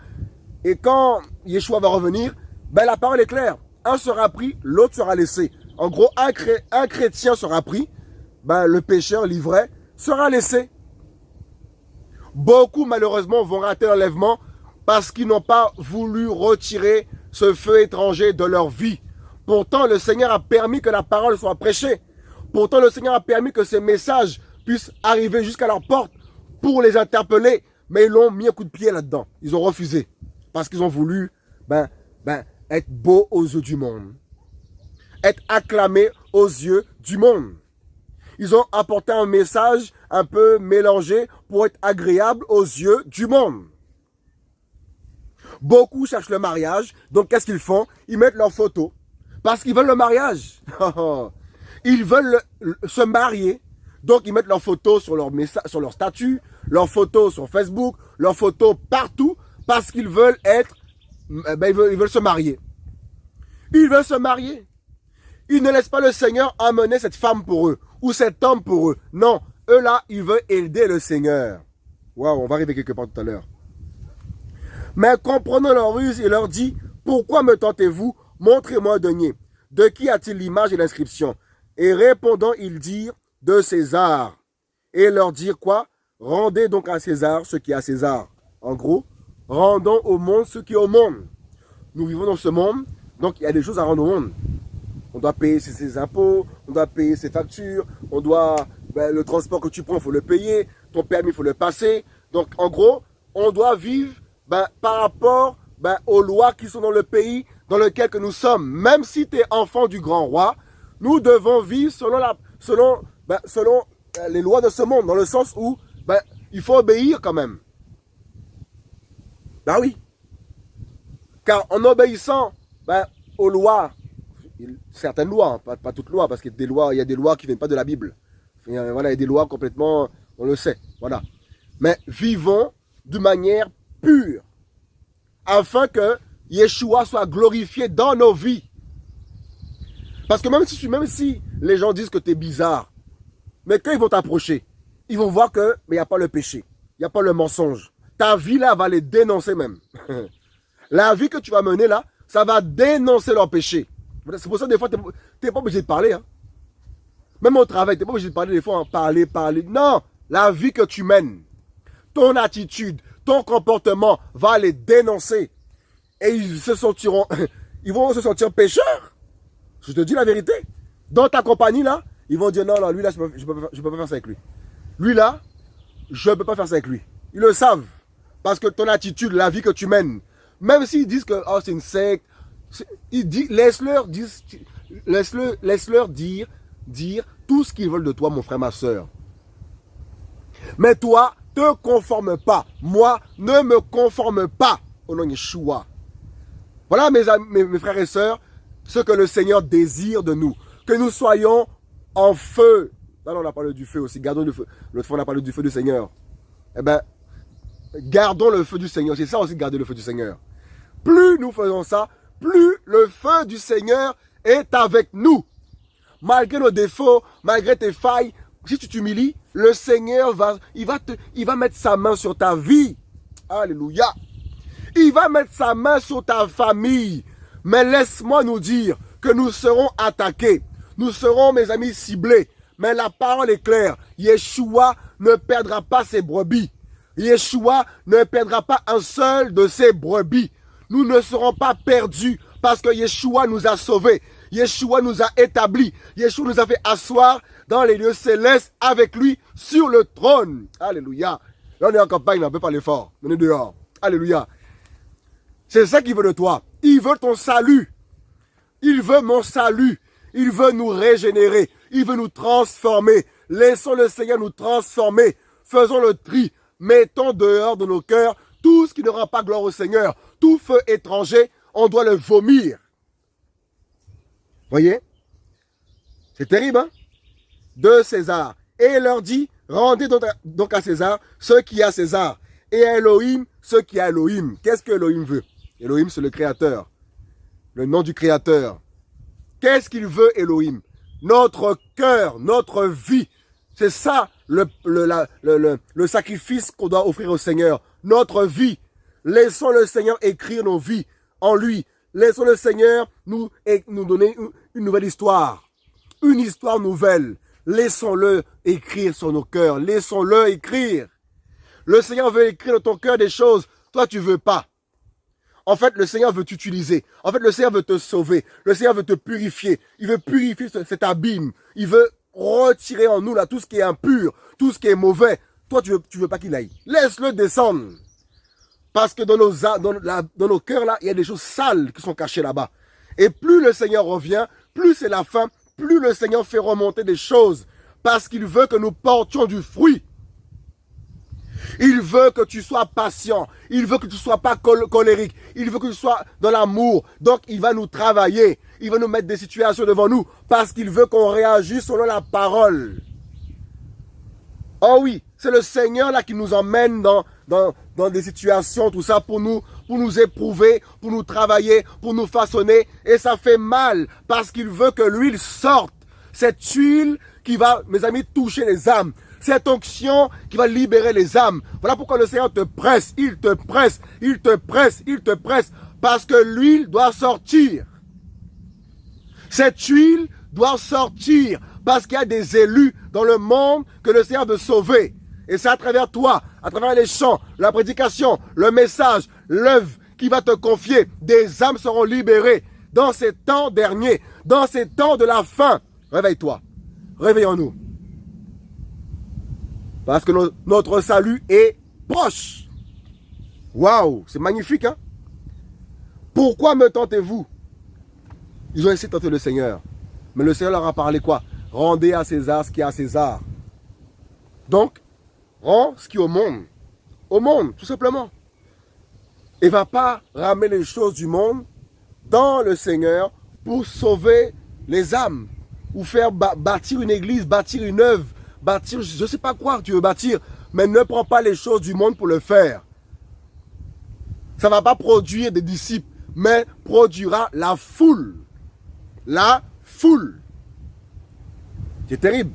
Et quand Yeshua va revenir, la parole est claire. Un sera pris, l'autre sera laissé. En gros, un chrétien sera pris, le pécheur, l'ivraie, sera laissé. Beaucoup, malheureusement, vont rater l'enlèvement parce qu'ils n'ont pas voulu retirer ce feu étranger de leur vie. Pourtant, le Seigneur a permis que la parole soit prêchée. Pourtant, le Seigneur a permis que ces messages puissent arriver jusqu'à leur porte pour les interpeller. Mais ils l'ont mis un coup de pied là-dedans. Ils ont refusé. Parce qu'ils ont voulu être beaux aux yeux du monde. Être acclamés aux yeux du monde. Ils ont apporté un message un peu mélangé pour être agréable aux yeux du monde. Beaucoup cherchent le mariage. Donc, qu'est-ce qu'ils font? Ils mettent leurs photos. Parce qu'ils veulent le mariage. Ils veulent se marier. Donc, ils mettent leurs photos sur leur statut, leurs photos sur Facebook, leurs photos partout. Parce qu'ils veulent ils veulent se marier. Ils veulent se marier. Ils ne laissent pas le Seigneur amener cette femme pour eux. Ou cet homme pour eux. Non, eux là, ils veulent aider le Seigneur. Waouh, on va arriver quelque part tout à l'heure. Mais comprenant leur ruse, il leur dit, pourquoi me tentez-vous? Montrez-moi un denier. De qui a-t-il l'image et l'inscription? Et répondant, ils dirent, de César. Et leur dire quoi? Rendez donc à César ce qui est à César. En gros, rendons au monde ce qui est au monde. Nous vivons dans ce monde, donc il y a des choses à rendre au monde. On doit payer ses impôts, on doit payer ses factures, on doit, le transport que tu prends, il faut le payer, ton permis, il faut le passer. Donc, en gros, on doit vivre par rapport aux lois qui sont dans le pays dans lequel que nous sommes. Même si tu es enfant du grand roi, nous devons vivre selon les lois de ce monde, dans le sens où il faut obéir quand même. Oui. Car en obéissant aux lois, certaines lois, pas toutes lois, parce qu'il y a des lois qui ne viennent pas de la Bible. Voilà, il y a des lois complètement, on le sait. Voilà. Mais vivons de manière pure, afin que Yeshua soit glorifié dans nos vies. Parce que même si les gens disent que tu es bizarre, mais quand ils vont t'approcher, ils vont voir que il n'y a pas le péché, il n'y a pas le mensonge. Ta vie là va les dénoncer même. La vie que tu vas mener là, ça va dénoncer leur péché. C'est pour ça que des fois, tu n'es pas obligé de parler. Hein. Même au travail, tu n'es pas obligé de parler des fois, parler. Non, la vie que tu mènes, ton attitude, ton comportement va les dénoncer. Et ils vont se sentir pécheurs. Je te dis la vérité. Dans ta compagnie là, ils vont dire non, lui là, je ne peux pas faire ça avec lui. Lui là, je ne peux pas faire ça avec lui. Ils le savent. Parce que ton attitude, la vie que tu mènes, même s'ils disent que c'est une secte, laisse-leur dire tout ce qu'ils veulent de toi, mon frère, ma soeur. Mais toi, te conforme pas. Moi, ne me conforme pas au nom de Yeshua. Voilà, mes frères et sœurs, ce que le Seigneur désire de nous. Que nous soyons en feu. Là, on a parlé du feu aussi. Gardons le feu. L'autre fois, on a parlé du feu du Seigneur. Gardons le feu du Seigneur. C'est ça aussi, garder le feu du Seigneur. Plus nous faisons ça, plus le feu du Seigneur est avec nous. Malgré nos défauts, malgré tes failles, si tu t'humilies, le Seigneur va mettre sa main sur ta vie. Alléluia. Il va mettre sa main sur ta famille. Mais laisse-moi nous dire que nous serons attaqués. Nous serons, mes amis, ciblés. Mais la parole est claire. Yeshua ne perdra pas ses brebis. Yeshua ne perdra pas un seul de ses brebis. Nous ne serons pas perdus parce que Yeshua nous a sauvés. Yeshua nous a établis. Yeshua nous a fait asseoir dans les lieux célestes avec lui sur le trône. Alléluia. Là, on est en campagne, on ne peut pas aller fort. On est dehors. Alléluia. C'est ça qu'il veut de toi. Il veut ton salut. Il veut mon salut. Il veut nous régénérer. Il veut nous transformer. Laissons le Seigneur nous transformer. Faisons le tri. Mettons dehors de nos cœurs tout ce qui ne rend pas gloire au Seigneur. Tout feu étranger, on doit le vomir. Voyez? C'est terrible, hein? De César. Et il leur dit, rendez donc à César ce qui est à César. Et à Elohim ce qui est à Elohim. Qu'est-ce que Elohim veut? Elohim, c'est le Créateur. Le nom du Créateur. Qu'est-ce qu'il veut, Elohim? Notre cœur, notre vie. C'est ça le sacrifice qu'on doit offrir au Seigneur. Notre vie. Laissons le Seigneur écrire nos vies en lui. Laissons le Seigneur nous donner une nouvelle histoire. Une histoire nouvelle. Laissons-le écrire sur nos cœurs. Laissons-le écrire. Le Seigneur veut écrire dans ton cœur des choses. Toi, tu ne veux pas. En fait, le Seigneur veut t'utiliser. En fait, le Seigneur veut te sauver. Le Seigneur veut te purifier. Il veut purifier cet abîme. Il veut retirer en nous là tout ce qui est impur, tout ce qui est mauvais. Toi, tu veux pas qu'il aille. Laisse-le descendre. Parce que dans nos cœurs là, il y a des choses sales qui sont cachées là-bas. Et plus le Seigneur revient, plus c'est la fin, plus le Seigneur fait remonter des choses. Parce qu'il veut que nous portions du fruit. Il veut que tu sois patient. Il veut que tu ne sois pas colérique. Il veut que tu sois dans l'amour. Donc, il va nous travailler. Il va nous mettre des situations devant nous parce qu'il veut qu'on réagisse selon la parole. Oh oui, c'est le Seigneur là qui nous emmène dans des situations, tout ça, pour nous éprouver, pour nous travailler, pour nous façonner. Et ça fait mal parce qu'il veut que l'huile sorte. Cette huile qui va, mes amis, toucher les âmes. Cette onction qui va libérer les âmes. Voilà pourquoi le Seigneur te presse, il te presse, il te presse, il te presse. Parce que l'huile doit sortir. Cette huile doit sortir. Parce qu'il y a des élus dans le monde que le Seigneur veut sauver. Et c'est à travers toi, à travers les chants, la prédication, le message, l'œuvre qui va te confier. Des âmes seront libérées dans ces temps derniers, dans ces temps de la fin. Réveille-toi. Réveillons-nous. Parce que notre salut est proche. Waouh, c'est magnifique, hein? Pourquoi me tentez-vous? Ils ont essayé de tenter le Seigneur. Mais le Seigneur leur a parlé quoi? Rendez à César ce qui est à César. Donc, rends ce qui est au monde. Au monde, tout simplement. Et va pas ramener les choses du monde dans le Seigneur pour sauver les âmes. Ou faire bâtir une église, bâtir une œuvre. Bâtir, je ne sais pas quoi tu veux bâtir, mais ne prends pas les choses du monde pour le faire. Ça ne va pas produire des disciples, mais produira la foule. La foule. C'est terrible.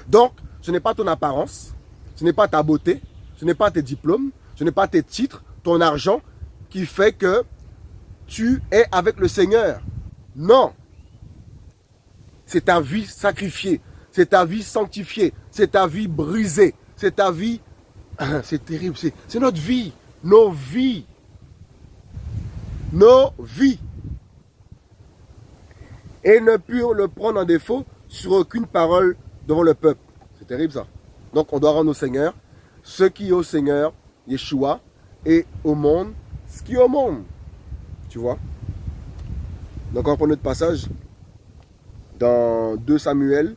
Donc, ce n'est pas ton apparence, ce n'est pas ta beauté, ce n'est pas tes diplômes, ce n'est pas tes titres, ton argent qui fait que tu es avec le Seigneur. Non. C'est ta vie sacrifiée. C'est ta vie sanctifiée, c'est ta vie brisée, c'est ta vie, c'est terrible, c'est notre vie, nos vies. Nos vies. Et ne purent le prendre en défaut sur aucune parole devant le peuple. C'est terrible ça. Donc on doit rendre au Seigneur ce qui est au Seigneur, Yeshua, et au monde, ce qui est au monde. Tu vois? Donc on reprend notre passage dans 2 Samuel,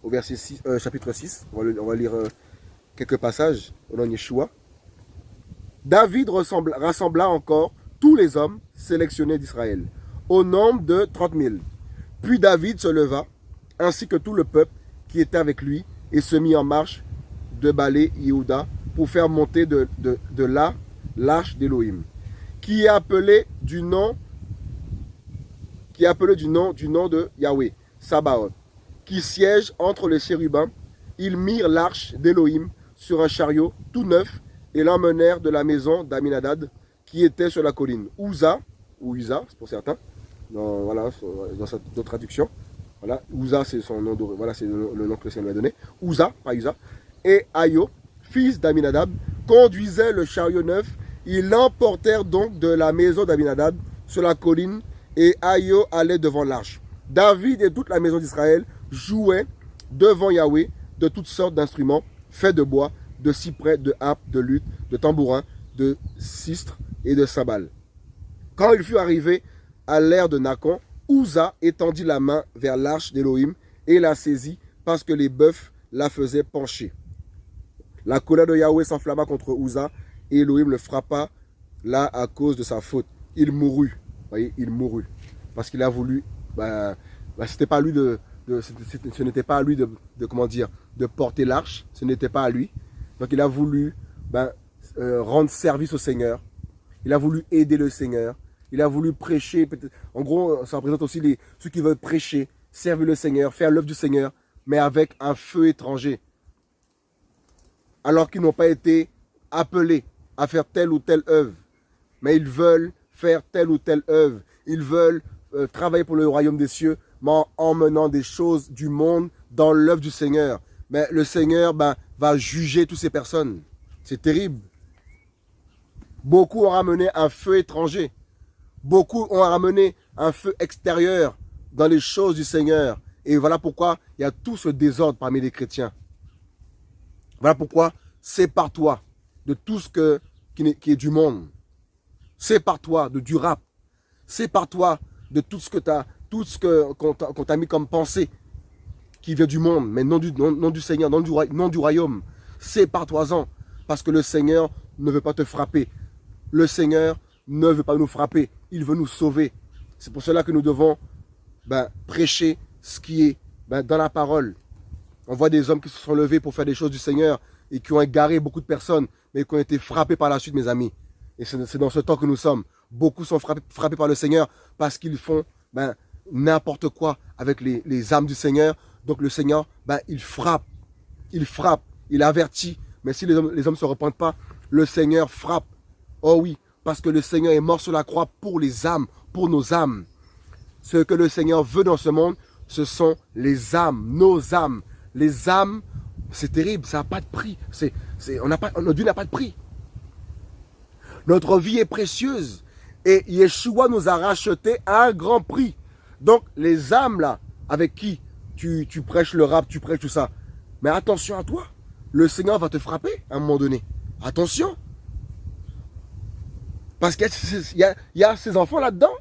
au verset 6, chapitre 6, on va lire quelques passages au nom de Yeshua. David rassembla encore tous les hommes sélectionnés d'Israël, au nombre de 30 000. Puis David se leva, ainsi que tout le peuple qui était avec lui, et se mit en marche de Balé Yehuda pour faire monter de là l'arche d'Élohim, qui est appelé du nom de Yahweh, Sabaoth, qui siège entre les chérubins. Ils mirent l'arche d'Élohim sur un chariot tout neuf et l'emmenèrent de la maison d'Aminadab qui était sur la colline. Uza, ou Uza, c'est pour certains, dans d'autres traductions. Voilà, Uza, c'est son nom, voilà, c'est le nom que le Seigneur lui a donné. Uza, pas Uza. Et Ayo, fils d'Aminadab, conduisait le chariot neuf. Ils l'emportèrent donc de la maison d'Aminadab sur la colline et Ayo allait devant l'arche. David et toute la maison d'Israël jouaient devant Yahweh de toutes sortes d'instruments faits de bois, de cyprès, de harpe, de luth, de tambourin, de sistre et de cymbales. Quand il fut arrivé à l'ère de Nakon, Uza étendit la main vers l'arche d'Élohim et la saisit parce que les bœufs la faisait pencher. La colère de Yahweh s'enflamma contre Uza et Elohim le frappa là à cause de sa faute. Il mourut. Vous voyez, il mourut. Parce qu'il a voulu, c'était pas à lui ce n'était pas à lui comment dire, de porter l'arche, ce n'était pas à lui. Donc il a voulu rendre service au Seigneur. Il a voulu aider le Seigneur. Il a voulu prêcher. En gros, ça représente aussi ceux qui veulent prêcher, servir le Seigneur, faire l'œuvre du Seigneur, mais avec un feu étranger. Alors qu'ils n'ont pas été appelés à faire telle ou telle œuvre. Mais ils veulent faire telle ou telle œuvre. Ils veulent travailler pour le royaume des cieux, mais en emmenant des choses du monde dans l'œuvre du Seigneur. Mais le Seigneur va juger toutes ces personnes. C'est terrible. Beaucoup ont ramené un feu étranger. Beaucoup ont ramené un feu extérieur dans les choses du Seigneur. Et voilà pourquoi il y a tout ce désordre parmi les chrétiens. Voilà pourquoi sépare-toi de tout ce qui est du monde. Sépare-toi du rap. Sépare-toi de tout ce qu'on t'a mis comme pensée qui vient du monde, mais non du Seigneur, non du royaume. Sépare-toi-en, parce que le Seigneur ne veut pas te frapper. Le Seigneur ne veut pas nous frapper. Il veut nous sauver. C'est pour cela que nous devons prêcher ce qui est dans la parole. On voit des hommes qui se sont levés pour faire des choses du Seigneur et qui ont égaré beaucoup de personnes, mais qui ont été frappés par la suite, mes amis. Et c'est dans ce temps que nous sommes. Beaucoup sont frappés par le Seigneur parce qu'ils font n'importe quoi avec les âmes du Seigneur. Donc le Seigneur, il frappe, il avertit. Mais si les hommes ne se repentent pas, le Seigneur frappe. Oh oui, parce que le Seigneur est mort sur la croix pour les âmes, pour nos âmes. Ce que le Seigneur veut dans ce monde, ce sont les âmes, nos âmes. Les âmes, c'est terrible, ça n'a pas de prix. Notre vie n'a pas de prix. Notre vie est précieuse. Et Yeshua nous a racheté à un grand prix. Donc, les âmes là, avec qui tu prêches le rap, tu prêches tout ça. Mais attention à toi. Le Seigneur va te frapper à un moment donné. Attention. Parce qu'il y a ces enfants là-dedans.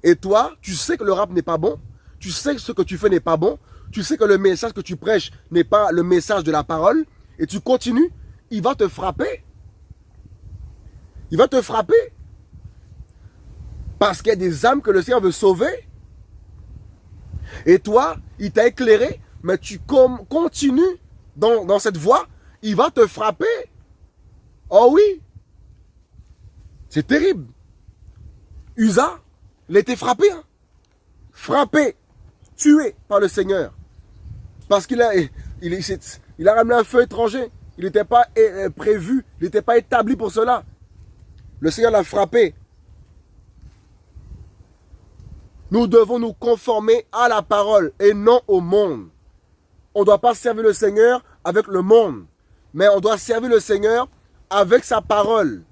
Et toi, tu sais que le rap n'est pas bon. Tu sais que ce que tu fais n'est pas bon. Tu sais que le message que tu prêches n'est pas le message de la parole. Et tu continues. Il va te frapper. Il va te frapper. Parce qu'il y a des âmes que le Seigneur veut sauver. Et toi, il t'a éclairé, mais tu continues dans cette voie, il va te frapper. Oh oui. C'est terrible. Uza, il a été frappé. Hein? Frappé, tué par le Seigneur. Parce qu'il a ramené un feu étranger. Il n'était pas prévu, il n'était pas établi pour cela. Le Seigneur l'a frappé. Nous devons nous conformer à la parole et non au monde. On ne doit pas servir le Seigneur avec le monde, mais on doit servir le Seigneur avec sa parole,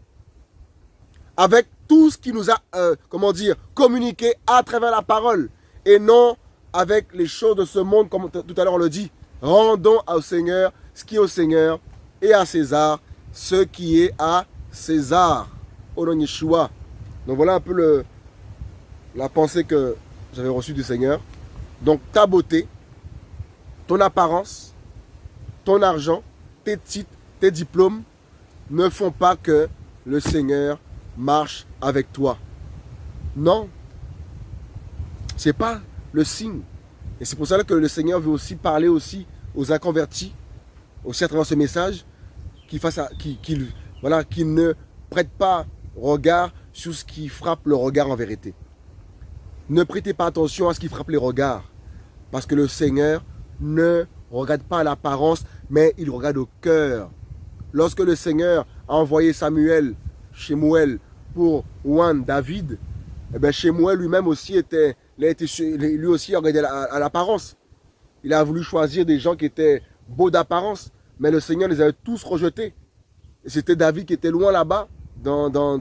avec tout ce qui nous a, communiqué à travers la parole, et non avec les choses de ce monde, comme tout à l'heure on le dit. Rendons au Seigneur ce qui est au Seigneur, et à César ce qui est à César. Au nom de Yeshua. Donc voilà un peu la pensée que j'avais reçue du Seigneur. Donc ta beauté, ton apparence, ton argent, tes titres, tes diplômes ne font pas que le Seigneur marche avec toi. Non. Ce n'est pas le signe. Et c'est pour ça que le Seigneur veut aussi parler aussi aux inconvertis, aussi à travers ce message, qu'ils ne prêtent pas regard sur ce qui frappe le regard en vérité. Ne prêtez pas attention à ce qui frappe les regards. Parce que le Seigneur ne regarde pas l'apparence, mais il regarde au cœur. Lorsque le Seigneur a envoyé Samuel, Shemuel, pour oindre David, eh bien Shemuel lui-même aussi lui aussi regardé à l'apparence. Il a voulu choisir des gens qui étaient beaux d'apparence, mais le Seigneur les avait tous rejetés. Et c'était David qui était loin là-bas, en train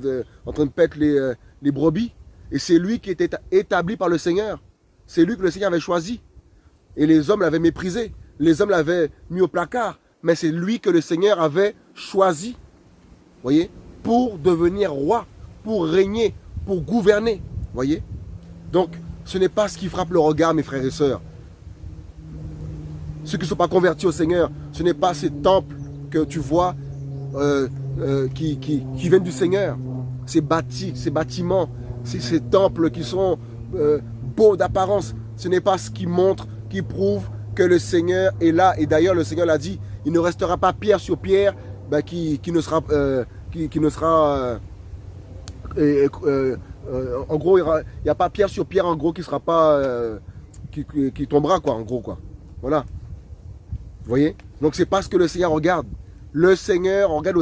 de paître les brebis. Et c'est lui qui était établi par le Seigneur. C'est lui que le Seigneur avait choisi. Et les hommes l'avaient méprisé. Les hommes l'avaient mis au placard. Mais c'est lui que le Seigneur avait choisi. Voyez, pour devenir roi, pour régner, pour gouverner. Voyez. Donc, ce n'est pas ce qui frappe le regard, mes frères et sœurs. Ceux qui ne sont pas convertis au Seigneur, ce n'est pas ces temples que tu vois qui viennent du Seigneur. Ces bâtiments, ces temples qui sont beaux d'apparence, ce n'est pas ce qui montre, qui prouve que le Seigneur est là. Et d'ailleurs, le Seigneur l'a dit, il ne restera pas pierre sur pierre qui ne sera... en gros, il n'y a pas pierre sur pierre, en gros, qui sera pas... qui tombera, quoi, en gros, quoi. Voilà. Vous voyez? Donc, c'est pas ce que le Seigneur regarde. Le Seigneur regarde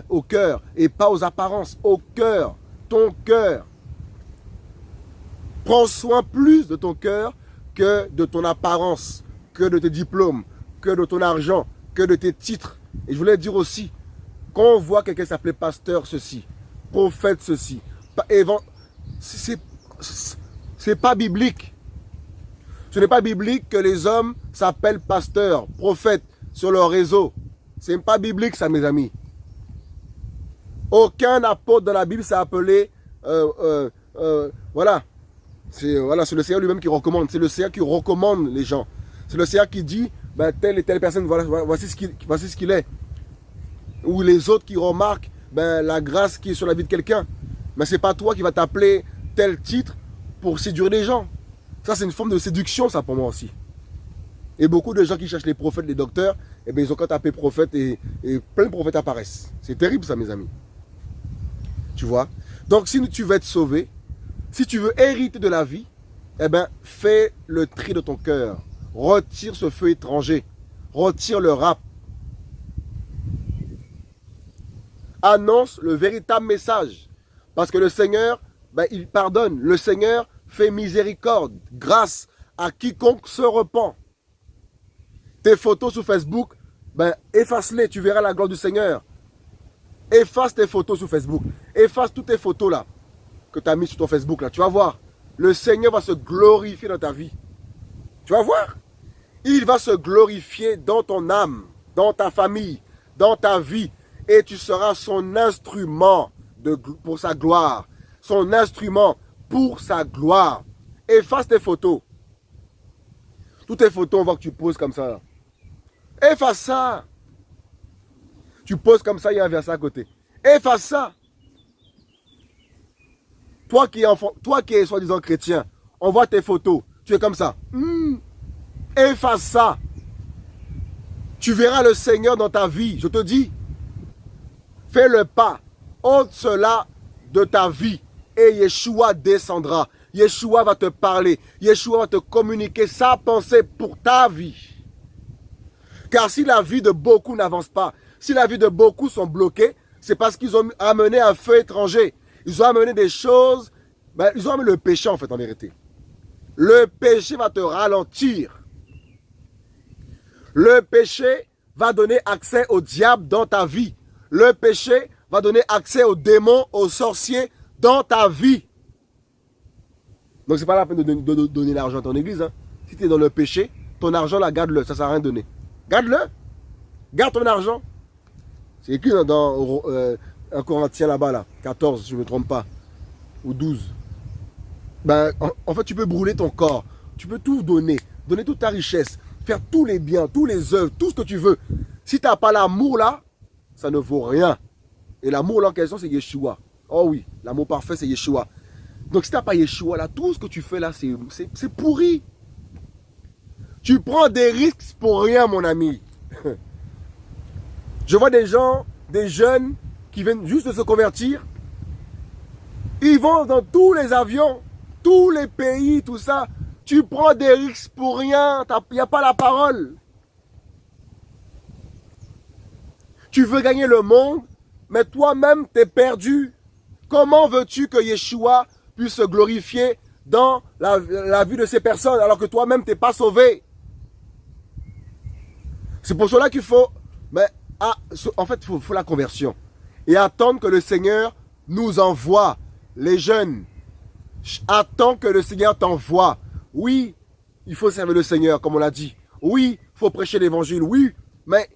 au cœur et pas aux apparences. Au cœur. Ton cœur. Prends soin plus de ton cœur que de ton apparence, que de tes diplômes, que de ton argent, que de tes titres. Et je voulais dire aussi, quand on voit quelqu'un s'appeler pasteur ceci, prophète ceci, c'est pas biblique. Ce n'est pas biblique que les hommes s'appellent pasteurs, prophètes sur leur réseau. Ce n'est pas biblique ça, mes amis. Aucun apôtre dans la Bible s'est appelé... voilà. C'est le Seigneur lui-même qui recommande. C'est le Seigneur qui recommande les gens. C'est le Seigneur qui dit, ben, telle et telle personne, voilà, voici ce qu'il est. Ou les autres qui remarquent la grâce qui est sur la vie de quelqu'un. Mais ce n'est pas toi qui vas t'appeler tel titre pour séduire les gens. Ça, c'est une forme de séduction, ça, pour moi aussi. Et beaucoup de gens qui cherchent les prophètes, les docteurs, eh bien, ils ont qu'à taper prophète et plein de prophètes apparaissent. C'est terrible, ça, mes amis. Tu vois? Donc, si tu veux être sauvé, si tu veux hériter de la vie, eh bien, fais le tri de ton cœur. Retire ce feu étranger. Retire le rap. Annonce le véritable message. Parce que le Seigneur, il pardonne. Le Seigneur fait miséricorde, grâce à quiconque se repent. Tes photos sur Facebook, efface-les, tu verras la gloire du Seigneur. Efface tes photos sur Facebook. Efface toutes tes photos là, que tu as mises sur ton Facebook là. Tu vas voir, le Seigneur va se glorifier dans ta vie. Tu vas voir. Il va se glorifier dans ton âme, dans ta famille, dans ta vie. Et tu seras son instrument pour sa gloire. Son instrument pour sa gloire. Efface tes photos. Toutes tes photos, on voit que tu poses comme ça. Là. Efface ça. Tu poses comme ça, il y a un verset à côté. Efface ça. Toi qui es soi-disant chrétien, on voit tes photos. Tu es comme ça. Efface ça. Tu verras le Seigneur dans ta vie. Je te dis. Fais le pas. Ôte cela de ta vie. Et Yeshua descendra. Yeshua va te parler. Yeshua va te communiquer sa pensée pour ta vie. Car si la vie de beaucoup n'avance pas, si la vie de beaucoup sont bloquées, c'est parce qu'ils ont amené un feu étranger. Ils ont amené des choses, ils ont amené le péché en fait, en vérité. Le péché va te ralentir. Le péché va donner accès au diable dans ta vie. Le péché va donner accès aux démons, aux sorciers dans ta vie. Donc c'est pas la peine de donner l'argent à ton église. Hein. Si tu es dans le péché, ton argent là, garde-le, ça ne sert à rien de donner. Garde-le. Garde ton argent. C'est écrit dans 1 Corinthiens là-bas, là, 14, si je ne me trompe pas, ou 12. En fait, tu peux brûler ton corps. Tu peux tout donner. Donner toute ta richesse. Faire tous les biens, tous les œuvres, tout ce que tu veux. Si tu n'as pas l'amour là, ça ne vaut rien. Et l'amour là en question, c'est Yeshua. Oh oui, l'amour parfait, c'est Yeshua. Donc si tu n'as pas Yeshua là, tout ce que tu fais là, c'est pourri. Tu prends des risques pour rien, mon ami. Je vois des gens, des jeunes qui viennent juste de se convertir. Ils vont dans tous les avions, tous les pays, tout ça. Tu prends des risques pour rien. Il n'y a pas la parole. Tu veux gagner le monde, mais toi-même, tu es perdu. Comment veux-tu que Yeshua puisse se glorifier dans la vie de ces personnes alors que toi-même, tu n'es pas sauvé? C'est pour cela qu'il faut... en fait, il faut la conversion. Et attendre que le Seigneur nous envoie. Les jeunes, attends que le Seigneur t'envoie. Oui, il faut servir le Seigneur, comme on l'a dit. Oui, il faut prêcher l'évangile. Oui, mais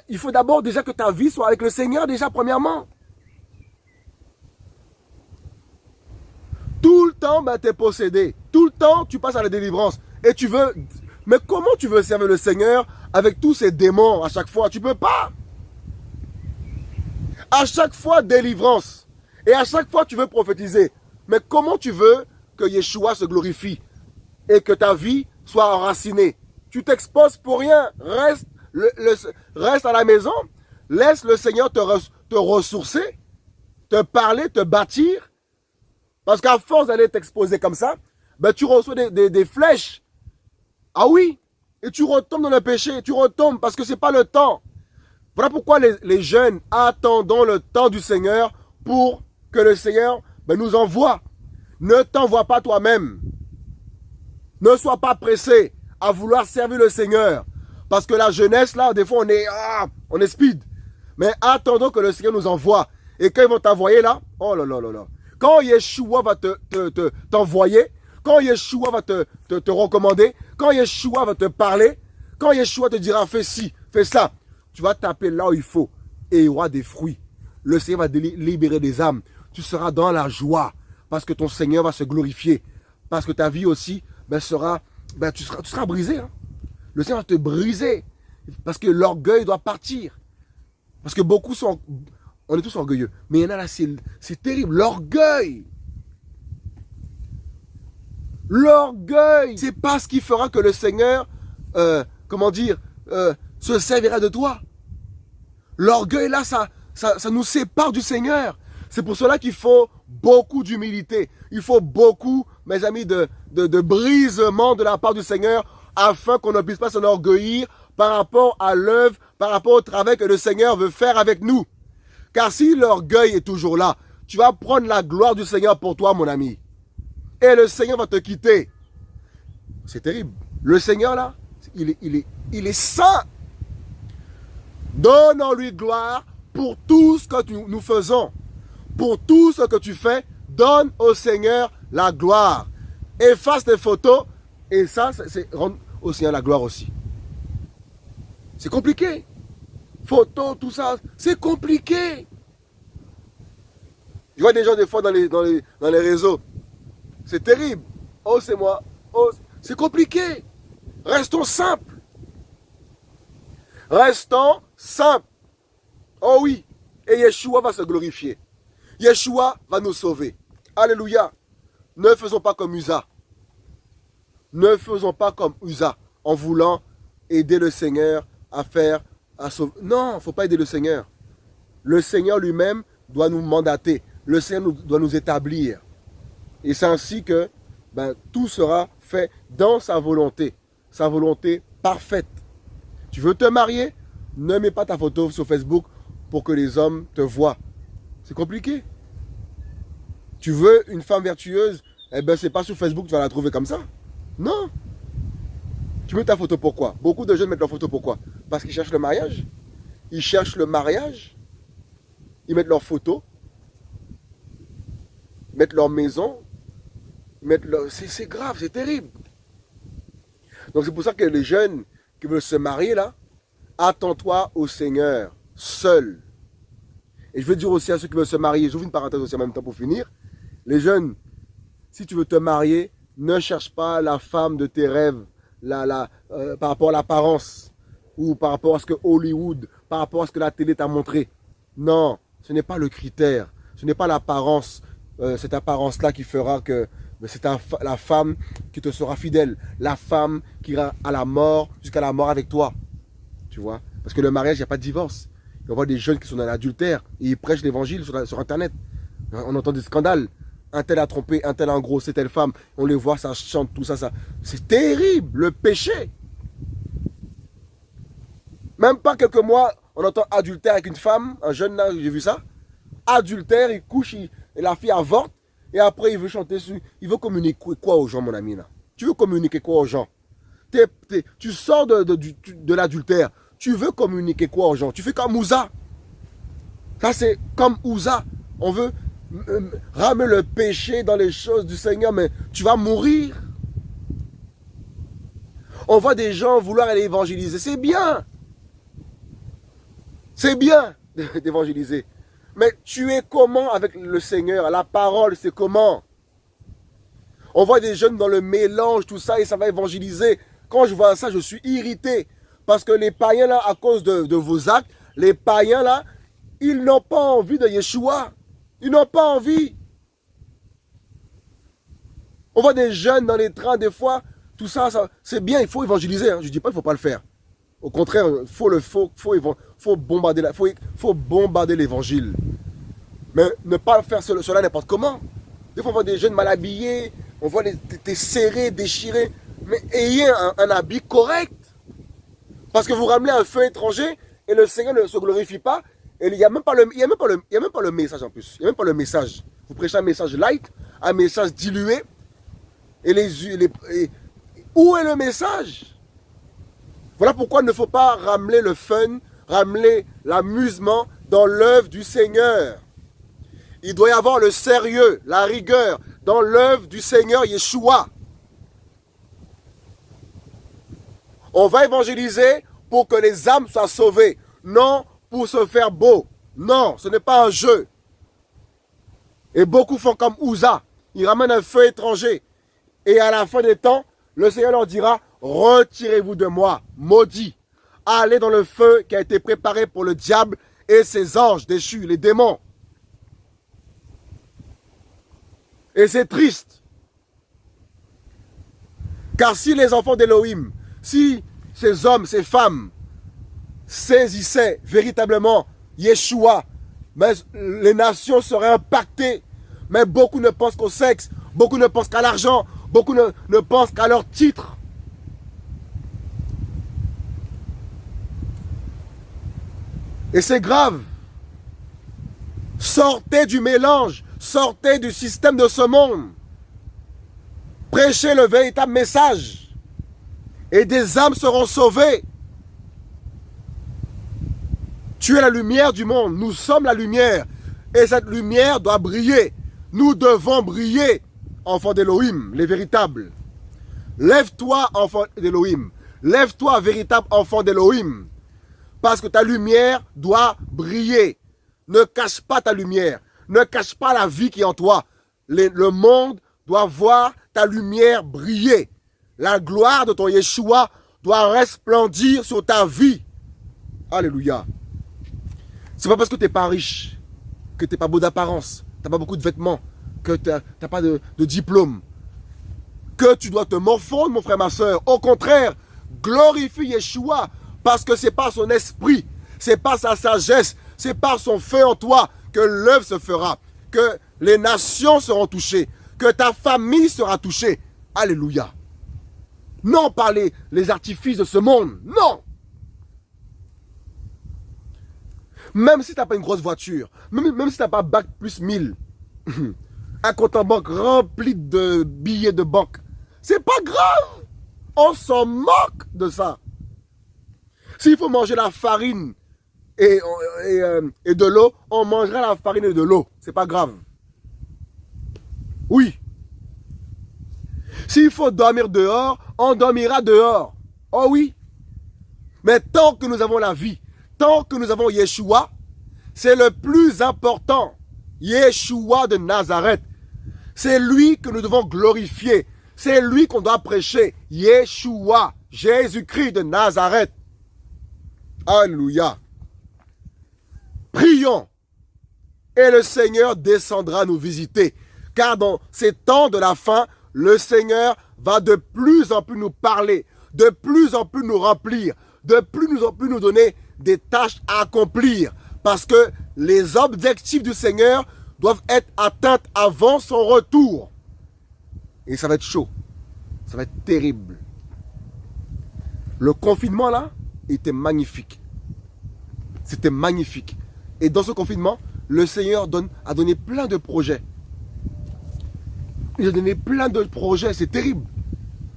il faut d'abord déjà que ta vie soit avec le Seigneur, déjà, premièrement. Tout le temps, tu es possédé. Tout le temps, tu passes à la délivrance. Et tu veux Mais comment tu veux servir le Seigneur avec tous ces démons à chaque fois? Tu peux pas. À chaque fois, délivrance. Et à chaque fois, tu veux prophétiser. Mais comment tu veux que Yeshua se glorifie et que ta vie soit enracinée? Tu t'exposes pour rien. Reste à la maison. Laisse le Seigneur te ressourcer, te parler, te bâtir. Parce qu'à force d'aller t'exposer comme ça, ben tu reçois des flèches. Ah oui. Et tu retombes dans le péché. Tu retombes parce que ce n'est pas le temps. Voilà pourquoi les jeunes attendons le temps du Seigneur pour que le Seigneur nous envoie. Ne t'envoie pas toi-même. Ne sois pas pressé à vouloir servir le Seigneur. Parce que la jeunesse, là, des fois, on est speed. Mais attendons que le Seigneur nous envoie. Et quand ils vont t'envoyer là, oh là là là là. Quand Yeshua va t'envoyer, quand Yeshua va te recommander, quand Yeshua va te parler, quand Yeshua te dira fais ci, fais ça, tu vas taper là où il faut et il y aura des fruits. Le Seigneur va libérer des âmes. Tu seras dans la joie parce que ton Seigneur va se glorifier. Parce que ta vie aussi tu seras brisé. Hein. Le Seigneur va te briser parce que l'orgueil doit partir. Parce que on est tous orgueilleux. Mais il y en a là, c'est terrible. L'orgueil. L'orgueil. C'est pas ce qui fera que le Seigneur, se servira de toi. L'orgueil là, ça nous sépare du Seigneur. C'est pour cela qu'il faut beaucoup d'humilité. Il faut beaucoup, mes amis, de brisement de la part du Seigneur afin qu'on ne puisse pas s'enorgueillir par rapport à l'œuvre, par rapport au travail que le Seigneur veut faire avec nous. Car si l'orgueil est toujours là, tu vas prendre la gloire du Seigneur pour toi, mon ami. Et le Seigneur va te quitter. C'est terrible. Le Seigneur, là, il est saint. Donnons-lui gloire pour tout ce que nous faisons. Pour tout ce que tu fais, donne au Seigneur la gloire. Efface tes photos et ça, c'est rendre au Seigneur la gloire aussi. C'est compliqué. Photos, tout ça, c'est compliqué. Je vois des gens des fois dans les réseaux. C'est terrible. Oh, c'est moi. Oh, c'est compliqué. Restons simples. Restons simples. Oh oui. Et Yeshua va se glorifier. Yeshua va nous sauver. Alléluia. Ne faisons pas comme Uza. Ne faisons pas comme Uza en voulant aider le Seigneur à sauver. Non, il ne faut pas aider le Seigneur. Le Seigneur lui-même doit nous mandater. Le Seigneur doit nous établir. Et c'est ainsi que tout sera fait dans sa volonté parfaite. Tu veux te marier? Ne mets pas ta photo sur Facebook pour que les hommes te voient. C'est compliqué. Tu veux une femme vertueuse? Eh bien, c'est pas sur Facebook que tu vas la trouver comme ça. Non. Tu mets ta photo pourquoi? Beaucoup de jeunes mettent leur photo pourquoi? Parce qu'ils cherchent le mariage. Ils cherchent le mariage. Ils mettent leur photo. Ils mettent leur maison. C'est grave, c'est terrible. Donc c'est pour ça que les jeunes qui veulent se marier là, attends-toi au Seigneur, seul. Et je veux dire aussi à ceux qui veulent se marier, j'ouvre une parenthèse aussi en même temps pour finir. Les jeunes, si tu veux te marier, ne cherche pas la femme de tes rêves par rapport à l'apparence ou par rapport à ce que Hollywood, par rapport à ce que la télé t'a montré. Non, ce n'est pas le critère, ce n'est pas l'apparence, cette apparence-là qui fera que c'est la femme qui te sera fidèle, la femme qui ira à la mort, jusqu'à la mort avec toi. Tu vois? Parce que le mariage, il n'y a pas de divorce. On voit des jeunes qui sont dans l'adultère et ils prêchent l'évangile sur Internet. On entend des scandales. Un tel a trompé, un tel a engrossé telle femme. On les voit, ça chante, tout ça. C'est terrible, le péché. Même pas quelques mois, on entend adultère avec une femme, un jeune là, j'ai vu ça. Adultère, il couche, et la fille avorte. Et après, il veut chanter sur... Il veut communiquer quoi aux gens, mon ami, là? Tu veux communiquer quoi aux gens? Tu sors de l'adultère. Tu veux communiquer quoi aux gens? Tu fais comme Uza. Ça, c'est comme Uza. On veut ramener le péché dans les choses du Seigneur, mais tu vas mourir. On voit des gens vouloir aller évangéliser. C'est bien. C'est bien d'évangéliser. Mais tu es comment avec le Seigneur? La parole, c'est comment? On voit des jeunes dans le mélange, tout ça, et ça va évangéliser. Quand je vois ça, je suis irrité. Parce que les païens là, à cause de vos actes, les païens là, ils n'ont pas envie de Yeshua. Ils n'ont pas envie. On voit des jeunes dans les trains, des fois, tout ça, c'est bien, il faut évangéliser. Hein. Je ne dis pas qu'il ne faut pas le faire. Au contraire, il faut bombarder l'évangile. Mais ne pas faire cela n'importe comment. Des fois, on voit des jeunes mal habillés, on voit des serrés, déchirés. Mais ayez un habit correct. Parce que vous ramenez un feu étranger et le Seigneur ne se glorifie pas. Et il n'y a même pas le message en plus. Il n'y a même pas le message. Vous prêchez un message light, un message dilué. Et où est le message? Voilà pourquoi il ne faut pas ramener le fun, ramener l'amusement dans l'œuvre du Seigneur. Il doit y avoir le sérieux, la rigueur dans l'œuvre du Seigneur Yeshua. On va évangéliser pour que les âmes soient sauvées, non pour se faire beau. Non, ce n'est pas un jeu. Et beaucoup font comme Ouza. Ils ramènent un feu étranger. Et à la fin des temps, le Seigneur leur dira, retirez-vous de moi, maudits. Allez dans le feu qui a été préparé pour le diable et ses anges déchus, les démons. Et c'est triste. Car si les enfants d'Élohim, si ces hommes, ces femmes saisissaient véritablement Yeshua, mais les nations seraient impactées. Mais beaucoup ne pensent qu'au sexe, beaucoup ne pensent qu'à l'argent, beaucoup ne pensent qu'à leur titre. Et c'est grave. Sortez du mélange, sortez du système de ce monde. Prêchez le véritable message. Et des âmes seront sauvées. Tu es la lumière du monde. Nous sommes la lumière. Et cette lumière doit briller. Nous devons briller, enfants d'Élohim, les véritables. Lève-toi, enfant d'Élohim. Lève-toi, véritable enfant d'Élohim. Parce que ta lumière doit briller. Ne cache pas ta lumière. Ne cache pas la vie qui est en toi. Le monde doit voir ta lumière briller. La gloire de ton Yeshua doit resplendir sur ta vie. Alléluia. C'est pas parce que tu n'es pas riche, que tu n'es pas beau d'apparence, tu n'as pas beaucoup de vêtements, que tu n'as pas de diplôme, que tu dois te morfondre, mon frère, ma soeur. Au contraire, glorifie Yeshua, parce que c'est par son esprit, c'est par sa sagesse, c'est par son feu en toi que l'œuvre se fera, que les nations seront touchées, que ta famille sera touchée. Alléluia. Non par les artifices de ce monde, non. Même si tu n'as pas une grosse voiture, même si tu n'as pas bac plus 1000, un compte en banque rempli de billets de banque, c'est pas grave. On s'en moque de ça. S'il faut manger la farine et de l'eau, on mangera la farine et de l'eau. C'est pas grave. Oui. S'il faut dormir dehors, on dormira dehors. Oh oui. Mais tant que nous avons la vie, tant que nous avons Yeshua, c'est le plus important. Yeshua de Nazareth. C'est lui que nous devons glorifier. C'est lui qu'on doit prêcher. Yeshua, Jésus-Christ de Nazareth. Alléluia. Prions. Et le Seigneur descendra nous visiter. Car dans ces temps de la fin, le Seigneur va de plus en plus nous parler, de plus en plus nous remplir, de plus en plus nous donner des tâches à accomplir. Parce que les objectifs du Seigneur doivent être atteints avant son retour. Et ça va être chaud. Ça va être terrible. Le confinement là était magnifique. C'était magnifique. Et dans ce confinement, le Seigneur a donné plein de projets. Il a donné plein de projets. C'est terrible.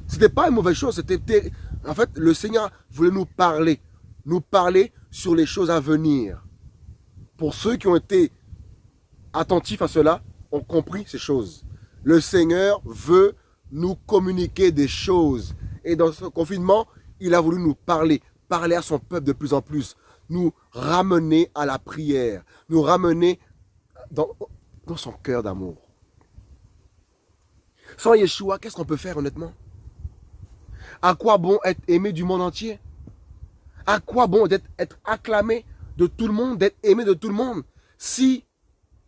C'était pas une mauvaise chose. C'était en fait, le Seigneur voulait nous parler sur les choses à venir. Pour ceux qui ont été attentifs à cela, ont compris ces choses. Le Seigneur veut nous communiquer des choses. Et dans ce confinement, il a voulu nous parler à son peuple de plus en plus, nous ramener à la prière, nous ramener dans son cœur d'amour. Sans Yeshua, qu'est-ce qu'on peut faire honnêtement? À quoi bon être aimé du monde entier? À quoi bon être acclamé de tout le monde, d'être aimé de tout le monde? Si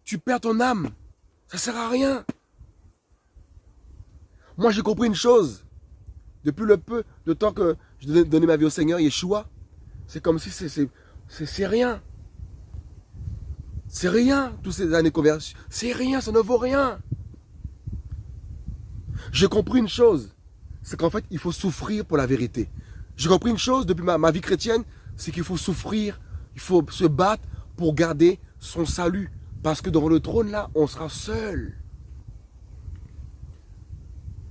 tu perds ton âme, ça sert à rien. Moi, j'ai compris une chose. Depuis le peu de temps que je donnais ma vie au Seigneur, Yeshua, c'est comme si c'est rien. C'est rien, toutes ces années de conversion. C'est rien, ça ne vaut rien. J'ai compris une chose, c'est qu'en fait, il faut souffrir pour la vérité. J'ai compris une chose depuis ma vie chrétienne, c'est qu'il faut souffrir, il faut se battre pour garder son salut. Parce que devant le trône, là, on sera seul.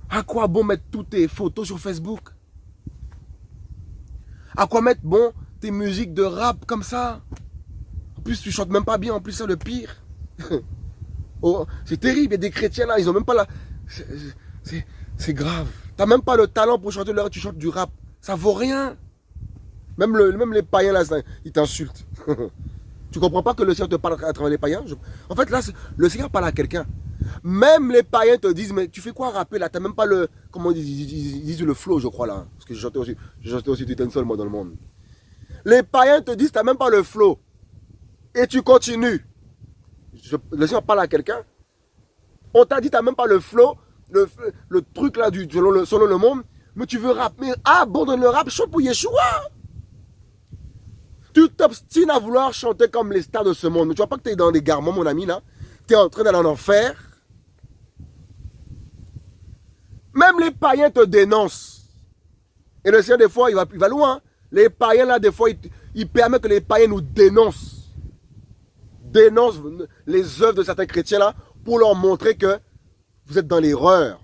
À quoi bon mettre toutes tes photos sur Facebook? À quoi mettre, bon, tes musiques de rap comme ça? En plus, tu chantes même pas bien, en plus, c'est le pire. Oh, c'est terrible, il y a des chrétiens là, ils ont même pas la... C'est grave. T'as même pas le talent pour chanter tu chantes du rap. Ça vaut rien. Même les païens là, ils t'insultent. Tu comprends pas que le Seigneur te parle à travers les païens? En fait, là, le Seigneur parle à quelqu'un. Même les païens te disent, mais tu fais quoi rapper là? T'as même pas le... Comment ils disent le flow, je crois là. Parce que j'ai chanté aussi du dancehall moi dans le monde. Les païens te disent, t'as même pas le flow. Et tu continues. Le Seigneur parle à quelqu'un. On t'a dit, t'as même pas le flow, le truc là selon le monde. Mais tu veux rap. Mais abandonne le rap, chante pour Yeshua. Tu t'obstines à vouloir chanter comme les stars de ce monde. Mais tu vois pas que tu es dans des garments, mon ami, là. Tu es en train d'aller en enfer. Même les païens te dénoncent. Et le Seigneur, des fois, il va loin. Les païens, là, des fois, il permet que les païens nous dénoncent. Dénoncent les œuvres de certains chrétiens, là, pour leur montrer que vous êtes dans l'erreur.